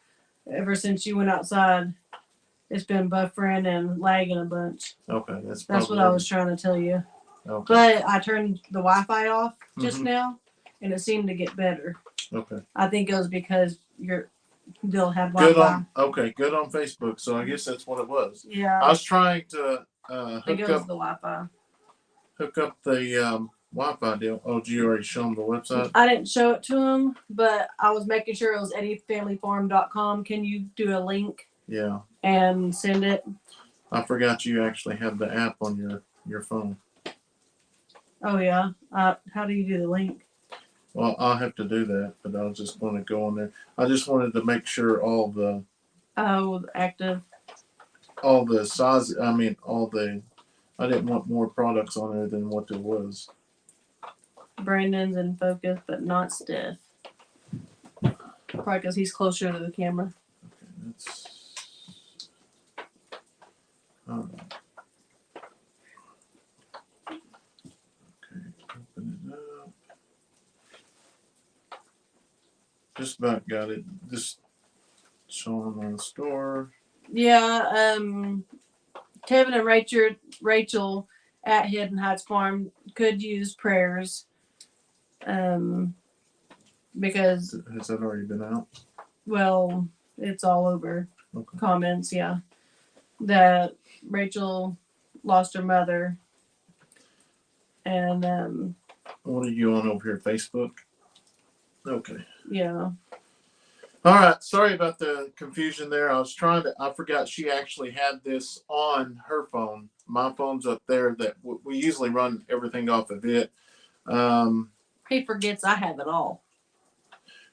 ever since you went outside, it's been buffering and lagging a bunch. Okay, that's what I was trying to tell you. Okay. But I turned the Wi-Fi off just now, and it seemed to get better. Okay. I think it was because they'll have Wi-Fi. Good on Facebook. So I guess that's what it was. Yeah. I was trying to hook up the Wi-Fi. Hook up the Wi-Fi deal. Oh, did you already show them the website? I didn't show it to him, but I was making sure it was eddyfamilyfarm.com. Can you do a link? Yeah. And send it? I forgot you actually have the app on your phone. Oh, yeah. How do you do the link? Well, I'll have to do that, but I was just going to go on there. I just wanted to make sure all the active. All the size. I mean, I didn't want more products on there than what there was. Brandon's in focus, but not Steph. Probably because he's closer to the camera. Okay, that's. All right. Okay, open it up. Just about got it. Just showing on the store. Yeah, Kevin and Rachel at Hidden Heights Farm could use prayers. Because Has that already been out? well, it's all over Okay. comments, yeah. That Rachel lost her mother. And What are you on over here? Facebook? Okay. yeah. All right. Sorry about the confusion there. I forgot she actually had this on her phone. My phone's up there that we usually run everything off of it. He forgets I have it all.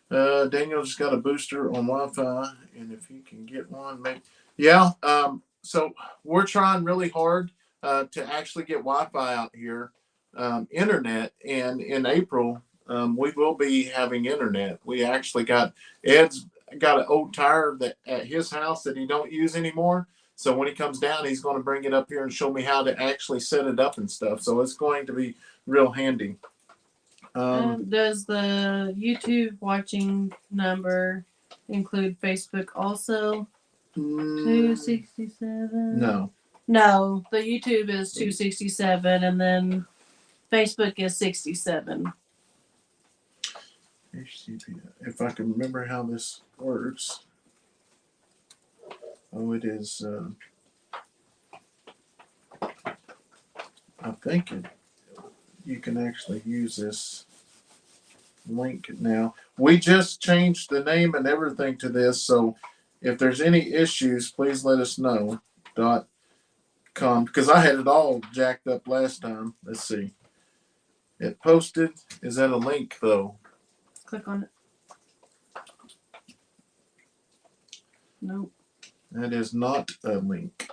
Daniel just got a booster on Wi-Fi, and if he can get one, maybe. Yeah. So we're trying really hard to actually get Wi-Fi out here, internet, and in April we will be having internet. We actually got Ed's got an old tire that at his house that he don't use anymore. So when he comes down, he's going to bring it up here and show me how to actually set it up and stuff. So it's going to be real handy. Does the YouTube watching number include Facebook also? 267? No. No, the YouTube is 267 and then Facebook is 67. If I can remember how this works. Oh, it is. I think you can actually use this link now. We just changed the name and everything to this, so if there's any issues, please let us know. .com, because I had it all jacked up last time. Let's see. It posted. Is that a link though? Click on it. Nope. That is not a link.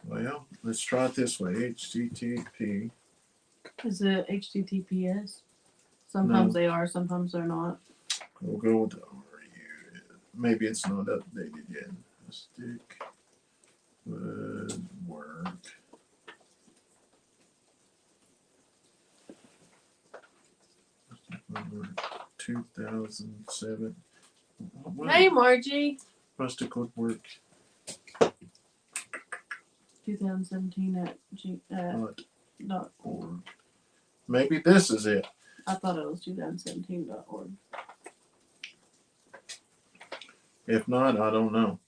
Well, let's try it this way. HTTP. Is it HTTPS? Sometimes No. they are, sometimes they're not. We'll go with maybe it's not updated yet. A stick would work. Number 2007. Hey, Margie. Rustic would work. 2017 at .org. Maybe this is it. I thought it was 2017.org. If not, I don't know.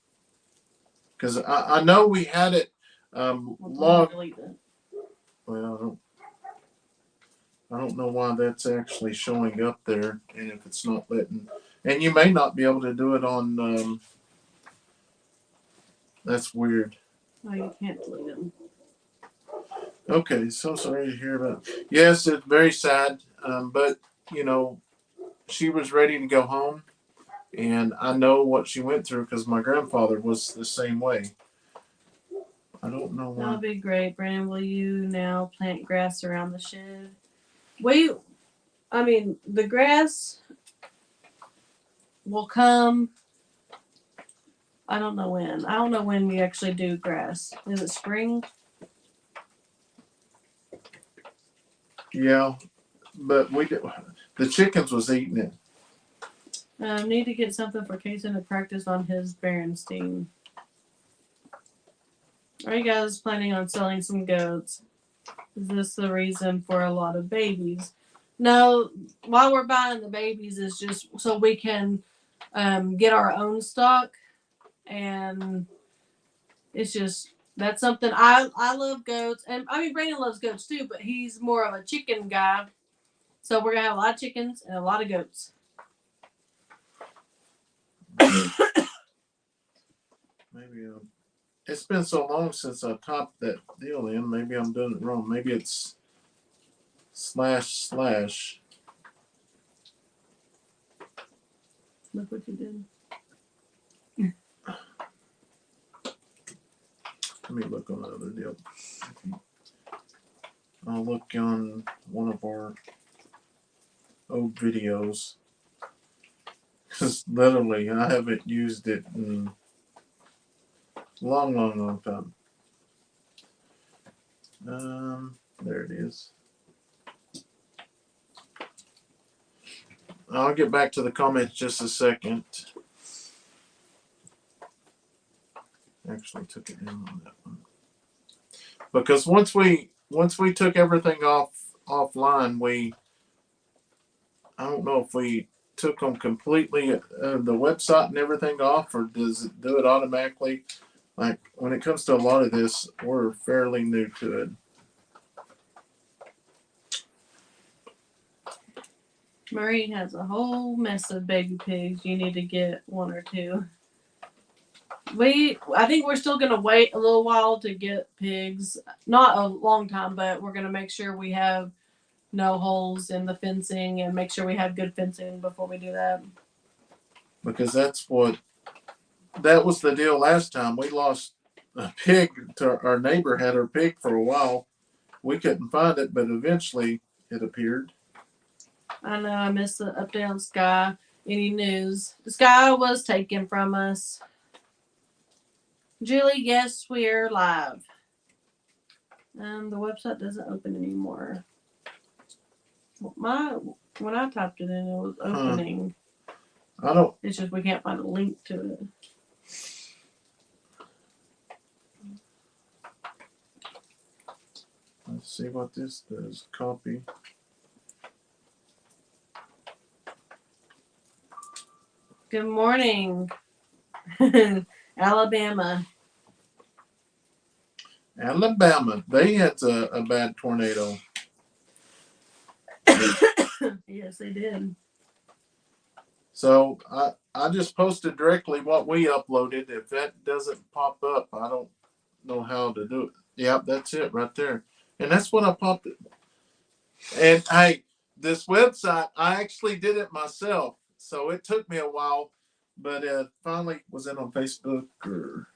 Because I know we had it logged. Delete it. Well, I don't know why that's actually showing up there, and if it's not letting, and you may not be able to do it on. That's weird. Oh, you can't delete them. Okay, so sorry to hear about. Yes, it's very sad, but you know, she was ready to go home, and I know what she went through because my grandfather was the same way. I don't know why. That'll be great, Brandon. Will you now plant grass around the shed? The grass will come. I don't know when. I don't know when we actually do grass. Is it spring? Yeah, but the chickens was eating it. Need to get something for Kason to practice on his Berenstein. Are you guys planning on selling some goats? Is this the reason for a lot of babies? No, why we're buying the babies is just so we can get our own stock. And it's just, that's something I love goats. And I mean, Brandon loves goats too, but he's more of a chicken guy. So we're going to have a lot of chickens and a lot of goats. Maybe it's been so long since I topped that deal in. Maybe I'm doing it wrong. Maybe it's // Look what you did. Let me look on the other deal. I'll look on one of our old videos. Because literally, I haven't used it in a long time. There it is. I'll get back to the comments just a second. Actually took it down on that one. Because once we took everything offline, I don't know if we took them completely, the website and everything off, or does it do it automatically? Like when it comes to a lot of this, we're fairly new to it. Marie has a whole mess of baby pigs. You need to get one or two. I think we're still gonna wait a little while to get pigs. Not a long time, but we're gonna make sure we have no holes in the fencing and make sure we have good fencing before we do that. Because that was the deal last time. We lost a pig to our neighbor had her pig for a while. We couldn't find it, but eventually it appeared. I know I missed the update on Sky. Any news? The Sky was taken from us. Julie, yes, we're live. The website doesn't open anymore. When I typed it in, it was opening. I don't. It's just we can't find a link to it. Let's see what this does. Copy. Good morning, Alabama. Alabama. They had a bad tornado. Yes, they did. So I just posted directly what we uploaded. If that doesn't pop up, I don't know how to do it. Yep, that's it right there. And that's what I popped it. And hey, this website, I actually did it myself. So it took me a while, but finally was it on Facebook or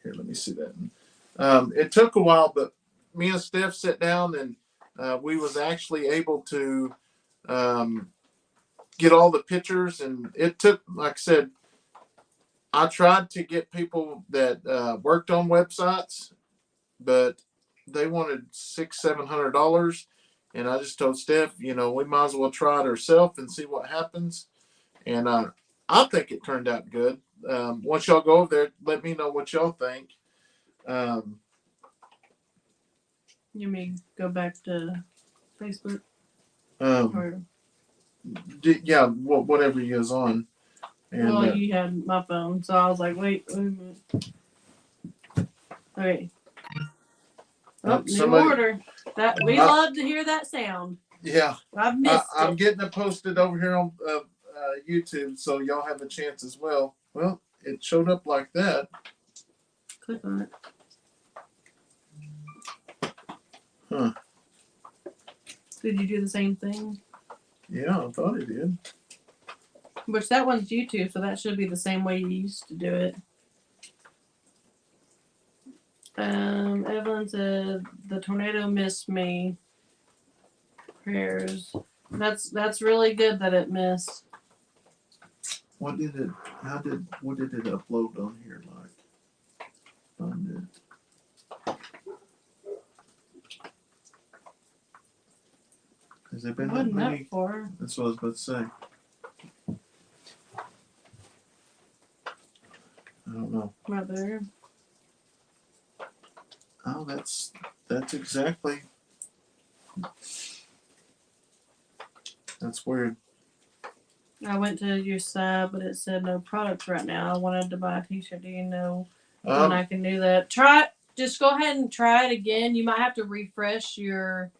here, let me see that. It took a while, but me and Steph sat down and we was actually able to get all the pictures, and it took, like I said, I tried to get people that worked on websites, but they wanted $600-700, and I just told Steph, we might as well try it ourselves and see what happens. And I think it turned out good. Once y'all go over there, let me know what y'all think. You mean go back to Facebook? Yeah, whatever you was on. And, well, you had my phone, so I was like, wait a minute. Okay. Oh, new order. That we love to hear that sound. Yeah, I've missed it. I'm getting it posted over here on YouTube, so y'all have a chance as well. Well, it showed up like that. Click on it. Huh. Did you do the same thing? Yeah, I thought it did. Which that one's YouTube, so that should be the same way you used to do it. Evelyn said the tornado missed me. Prayers. That's really good that it missed. What did it upload on here like? Find it. Has there been that many? For? That's what I was about to say. I don't know. Right there. Oh, that's exactly. That's weird. I went to your site, but it said no products right now. I wanted to buy a t-shirt. Do you know when I can do that? Just go ahead and try it again. You might have to refresh your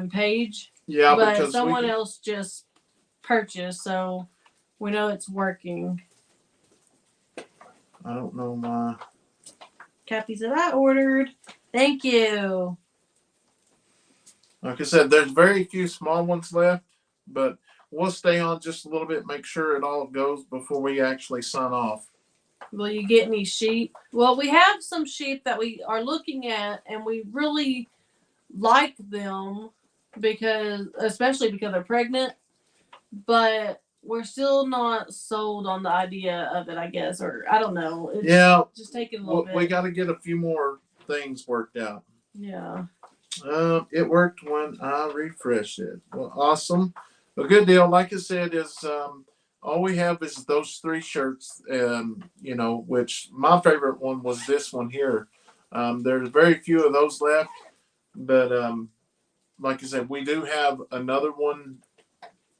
page. Yeah, but because someone else just purchased, so we know it's working. I don't know why. Kathy said, I ordered. Thank you. Like I said, there's very few small ones left, but we'll stay on just a little bit, make sure it all goes before we actually sign off. Will you get any sheep? Well, we have some sheep that we are looking at, and we really like them especially because they're pregnant, but we're still not sold on the idea of it, I guess, or I don't know. It's just taking a little bit. We got to get a few more things worked out. Yeah. It worked when I refreshed it. Well, awesome. A good deal. Like I said, is all we have is those three shirts. Which my favorite one was this one here. There's very few of those left, but like I said, we do have another one.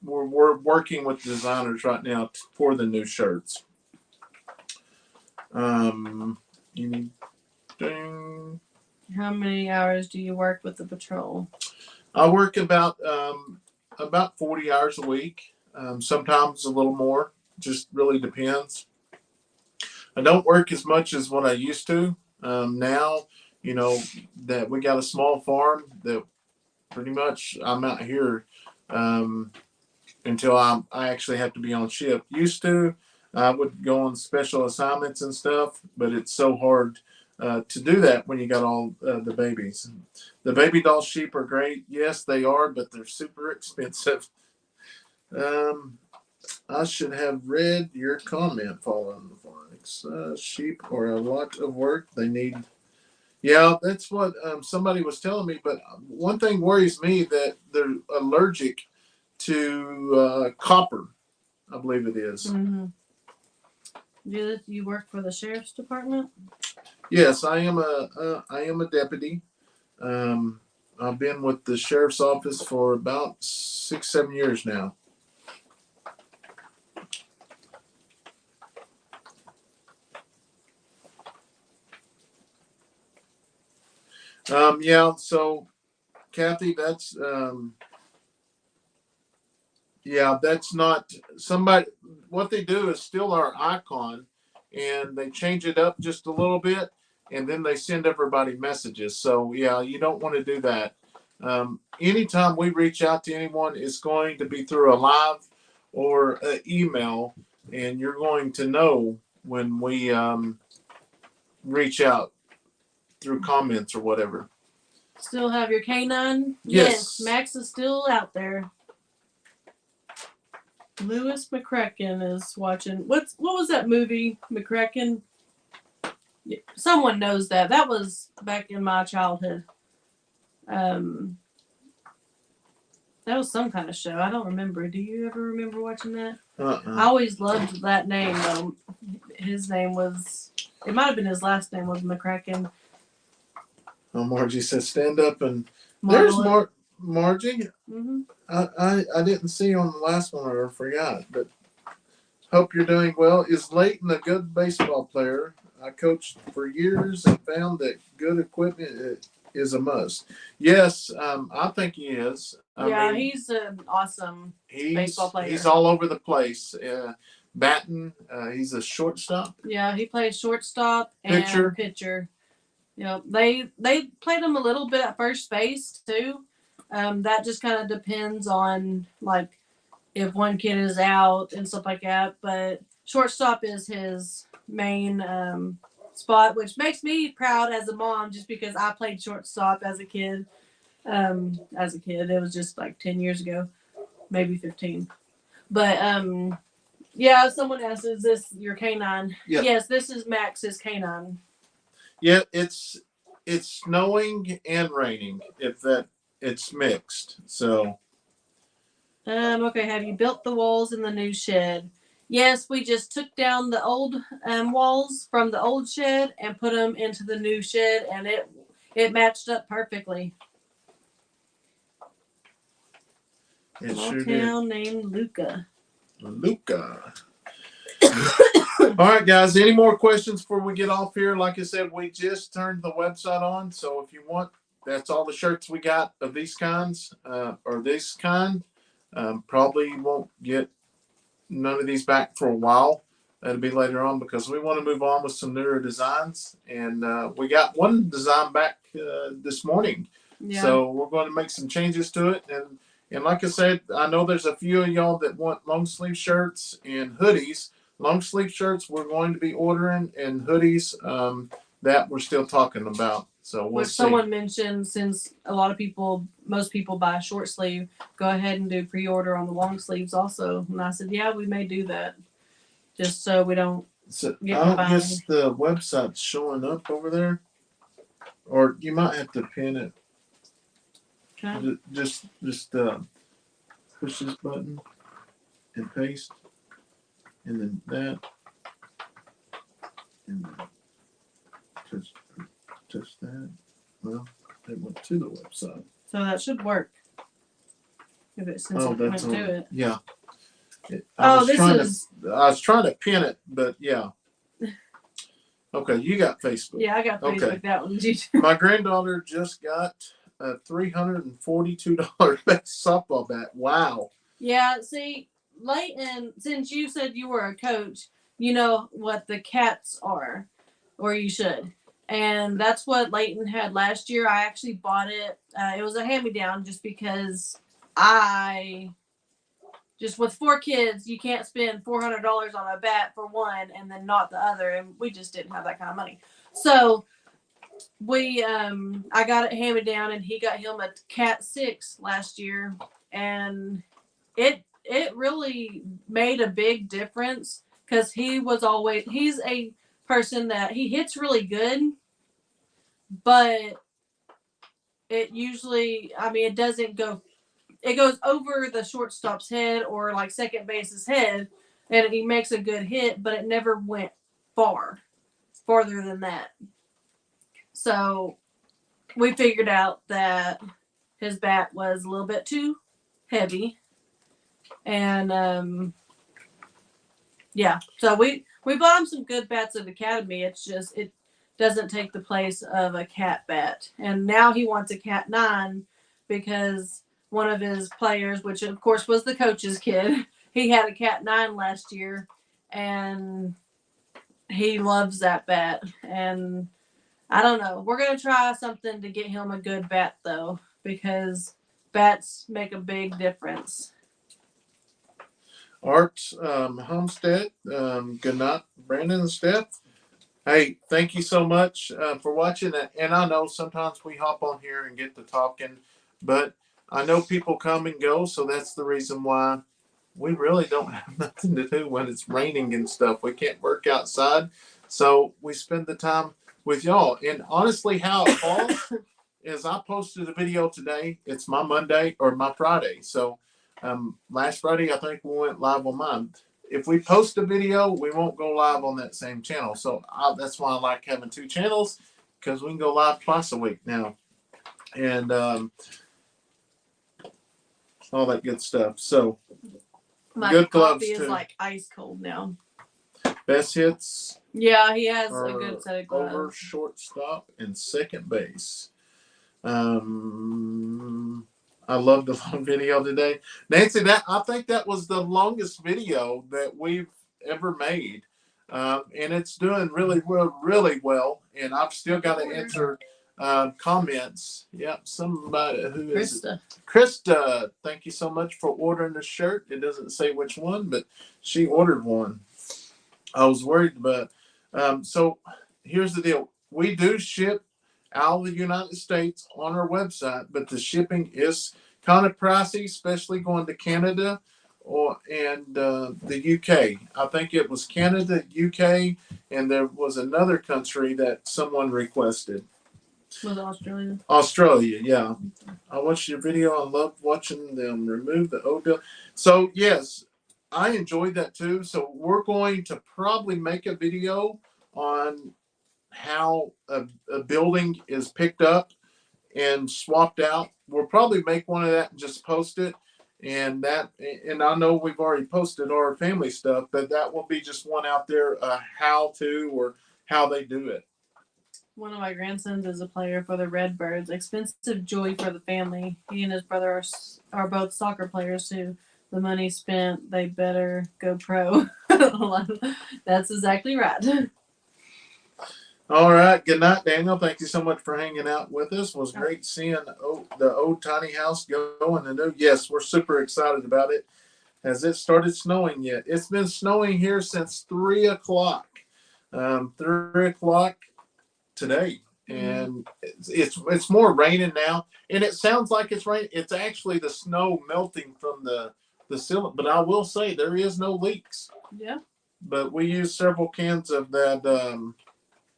We're working with designers right now for the new shirts. Anything? How many hours do you work with the patrol? I work about 40 hours a week. Sometimes a little more. Just really depends. I don't work as much as what I used to. Now, that we got a small farm that pretty much I'm out here until I actually have to be on shift. Used to, I would go on special assignments and stuff, but it's so hard to do that when you got all the babies. The baby doll sheep are great. Yes, they are, but they're super expensive. I should have read your comment following the flags. Sheep are a lot of work. They need. Yeah, that's what somebody was telling me. But one thing worries me that they're allergic to copper. I believe it is. Mm-hmm. You work for the sheriff's department? Yes, I am a deputy. I've been with the sheriff's office for about 6-7 years now. Yeah, so Kathy, that's that's not somebody. What they do is steal our icon, and they change it up just a little bit, and then they send everybody messages. So yeah, you don't want to do that. Anytime we reach out to anyone, it's going to be through a live or an email, and you're going to know when we reach out through comments or whatever. Still have your canine? Yes. Max is still out there. Lewis McCracken is watching. What was that movie, McCracken? Someone knows that. That was back in my childhood. That was some kind of show. I don't remember. Do you ever remember watching that? I always loved that name, though. His name was... It might have been his last name was McCracken. Oh, Margie says stand up and... There's Margie. Mm-hmm. I didn't see you on the last one or forgot, but hope you're doing well. Is Leighton a good baseball player? I coached for years and found that good equipment is a must. Yes, I think he is. I mean, he's an awesome baseball player. He's all over the place. Batting, he's a shortstop. Yeah, he plays shortstop and pitcher. They played him a little bit at first base too. That just kind of depends on like if one kid is out and stuff like that. But shortstop is his main spot, which makes me proud as a mom, just because I played shortstop as a kid. It was just like 10 years ago, maybe 15. But someone asked, "Is this your canine?" Yeah. Yes, this is Max's canine. Yeah, it's snowing and raining. It's mixed. So. Okay. Have you built the walls in the new shed? Yes, we just took down the old walls from the old shed and put them into the new shed, and it matched up perfectly. Small town named Luca. All right, guys. Any more questions before we get off here? Like I said, we just turned the website on, so if you want, that's all the shirts we got of these kinds, or this kind. Probably won't get none of these back for a while. That'll be later on because we want to move on with some newer designs, and we got one design back this morning. Yeah. So we're going to make some changes to it, and like I said, I know there's a few of y'all that want long sleeve shirts and hoodies. Long sleeve shirts we're going to be ordering, and hoodies that we're still talking about. So we'll see. Someone mentioned, since most people buy a short sleeve, go ahead and do pre-order on the long sleeves also. And I said, yeah, we may do that, just so we don't get I don't guess the website's showing up over there, or you might have to pin it. Okay. Just push this button and paste, and then that, and then touch that. Well, it went to the website. So that should work. If it since it went to it. Yeah. I I was trying to pin it, but yeah. Okay, you got Facebook. Yeah, I got Facebook. Okay. That one. My granddaughter just got a $342 softball bat. Wow. Yeah, see, Leighton, since you said you were a coach, you know what the cats are, or you should. And that's what Leighton had last year. I actually bought it. It was a hand-me-down just because just with 4 kids, you can't spend $400 on a bat for one and then not the other. And we just didn't have that kind of money. So I got it hand-me-down, and he got him a Cat 6 last year. And it really made a big difference because he's a person that he hits really good, but it usually, it doesn't go, it goes over the shortstop's head or like second base's head, and he makes a good hit, but it never went farther than that. So we figured out that his bat was a little bit too heavy. And yeah, so we bought him some good bats at Academy. It's just it doesn't take the place of a cat bat. And now he wants a Cat 9 because one of his players, which of course was the coach's kid, he had a Cat 9 last year, and he loves that bat. And I don't know. We're going to try something to get him a good bat, though, because bats make a big difference. Art Homestead, good night, Brandon and Steph. Hey, thank you so much for watching. And I know sometimes we hop on here and get to talking, but I know people come and go, so that's the reason why we really don't have nothing to do when it's raining and stuff. We can't work outside, so we spend the time with y'all. And honestly, how it falls is I posted a video today. It's my Monday or my Friday, so last Friday, I think we went live on mine. If we post a video, we won't go live on that same channel. So that's why I like having 2 channels, because we can go live twice a week now. And all that good stuff. So my good gloves coffee is too. like ice cold now. Best hits. Yeah, he has a good set of gloves. Over shortstop and second base. I love the long video today. Nancy, I think that was the longest video that we've ever made. And it's doing really well. And I've still got to answer comments. Yep, somebody who is Krista. Thank you so much for ordering the shirt. It doesn't say which one, but she ordered one. I was worried about. So here's the deal. We do ship out of the United States on our website, but the shipping is kind of pricey, especially going to Canada and the UK. I think it was Canada, UK, and there was another country that someone requested. Was it Australia? Australia, yeah. I watched your video. I loved watching them remove the odor. So yes, I enjoyed that too. So we're going to probably make a video on how a building is picked up and swapped out. We'll probably make one of that and just post it. And I know we've already posted our family stuff, but that will be just one out there, how to or how they do it. One of my grandsons is a player for the Redbirds. Expensive joy for the family. He and his brother are both soccer players too. The money spent, they better go pro. That's exactly right. All right. Good night, Daniel. Thank you so much for hanging out with us. It was great seeing the old tiny house go in the new. Yes, we're super excited about it. Has it started snowing yet? It's been snowing here since 3 o'clock. 3 o'clock today. And it's more raining now. And it sounds like it's raining. It's actually the snow melting from the ceiling. But I will say there is no leaks. Yeah. But we used several cans of that.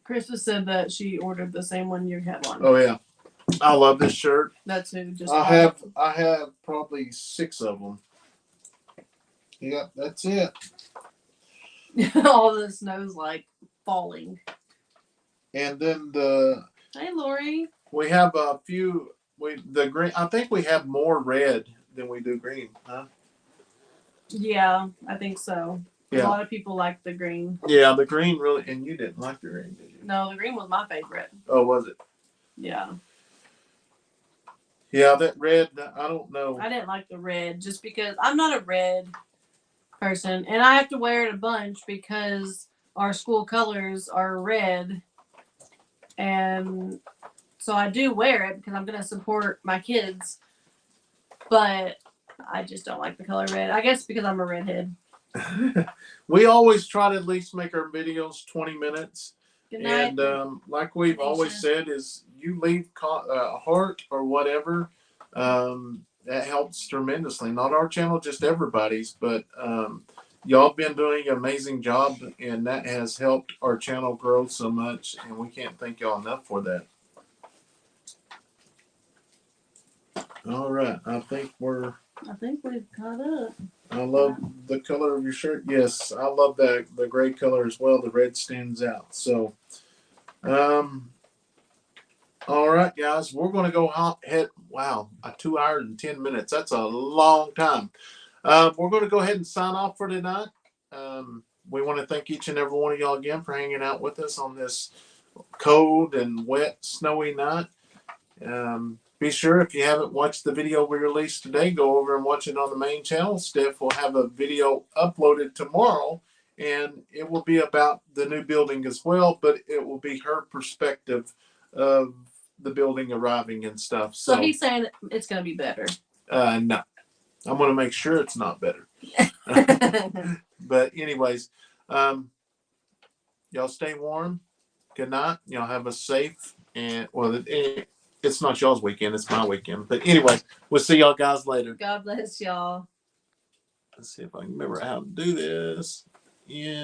Krista said that she ordered the same one you had on. Oh yeah, I love this shirt. That's who just. I have probably 6 of them. Yep, that's it. All the snow's like falling. And then Hey, Lori. we have a few. The green. I think we have more red than we do green, huh? Yeah, I think so. A Yeah. lot of people like the green. Yeah, the green really. And you didn't like the green, did you? No, the green was my favorite. Oh, was it? Yeah. Yeah, that red. I don't know. I didn't like the red just because I'm not a red person, and I have to wear it a bunch because our school colors are red, and so I do wear it because I'm gonna support my kids. But I just don't like the color red. I guess because I'm a redhead. We always try to at least make our videos 20 minutes. Good night. And like we've always said, is you leave a heart or whatever, that helps tremendously. Not our channel, just everybody's. But y'all been doing an amazing job, and that has helped our channel grow so much, and we can't thank y'all enough for that. All right, I think we've caught up. I love the color of your shirt. Yes, I love the gray color as well. The red stands out. So, all right, guys, we're going to go ahead. Wow, 2 hours and 10 minutes. That's a long time. We're going to go ahead and sign off for tonight. We want to thank each and every one of y'all again for hanging out with us on this cold and wet, snowy night. Be sure, if you haven't watched the video we released today, go over and watch it on the main channel. Steph will have a video uploaded tomorrow, and it will be about the new building as well, but it will be her perspective of the building arriving and stuff. So he's saying it's going to be better. No. I'm going to make sure it's not better. But anyways, y'all stay warm. Good night. Y'all have a safe and, well, it's not y'all's weekend. It's my weekend. But anyway, we'll see y'all guys later. God bless y'all. Let's see if I can remember how to do this. Yeah.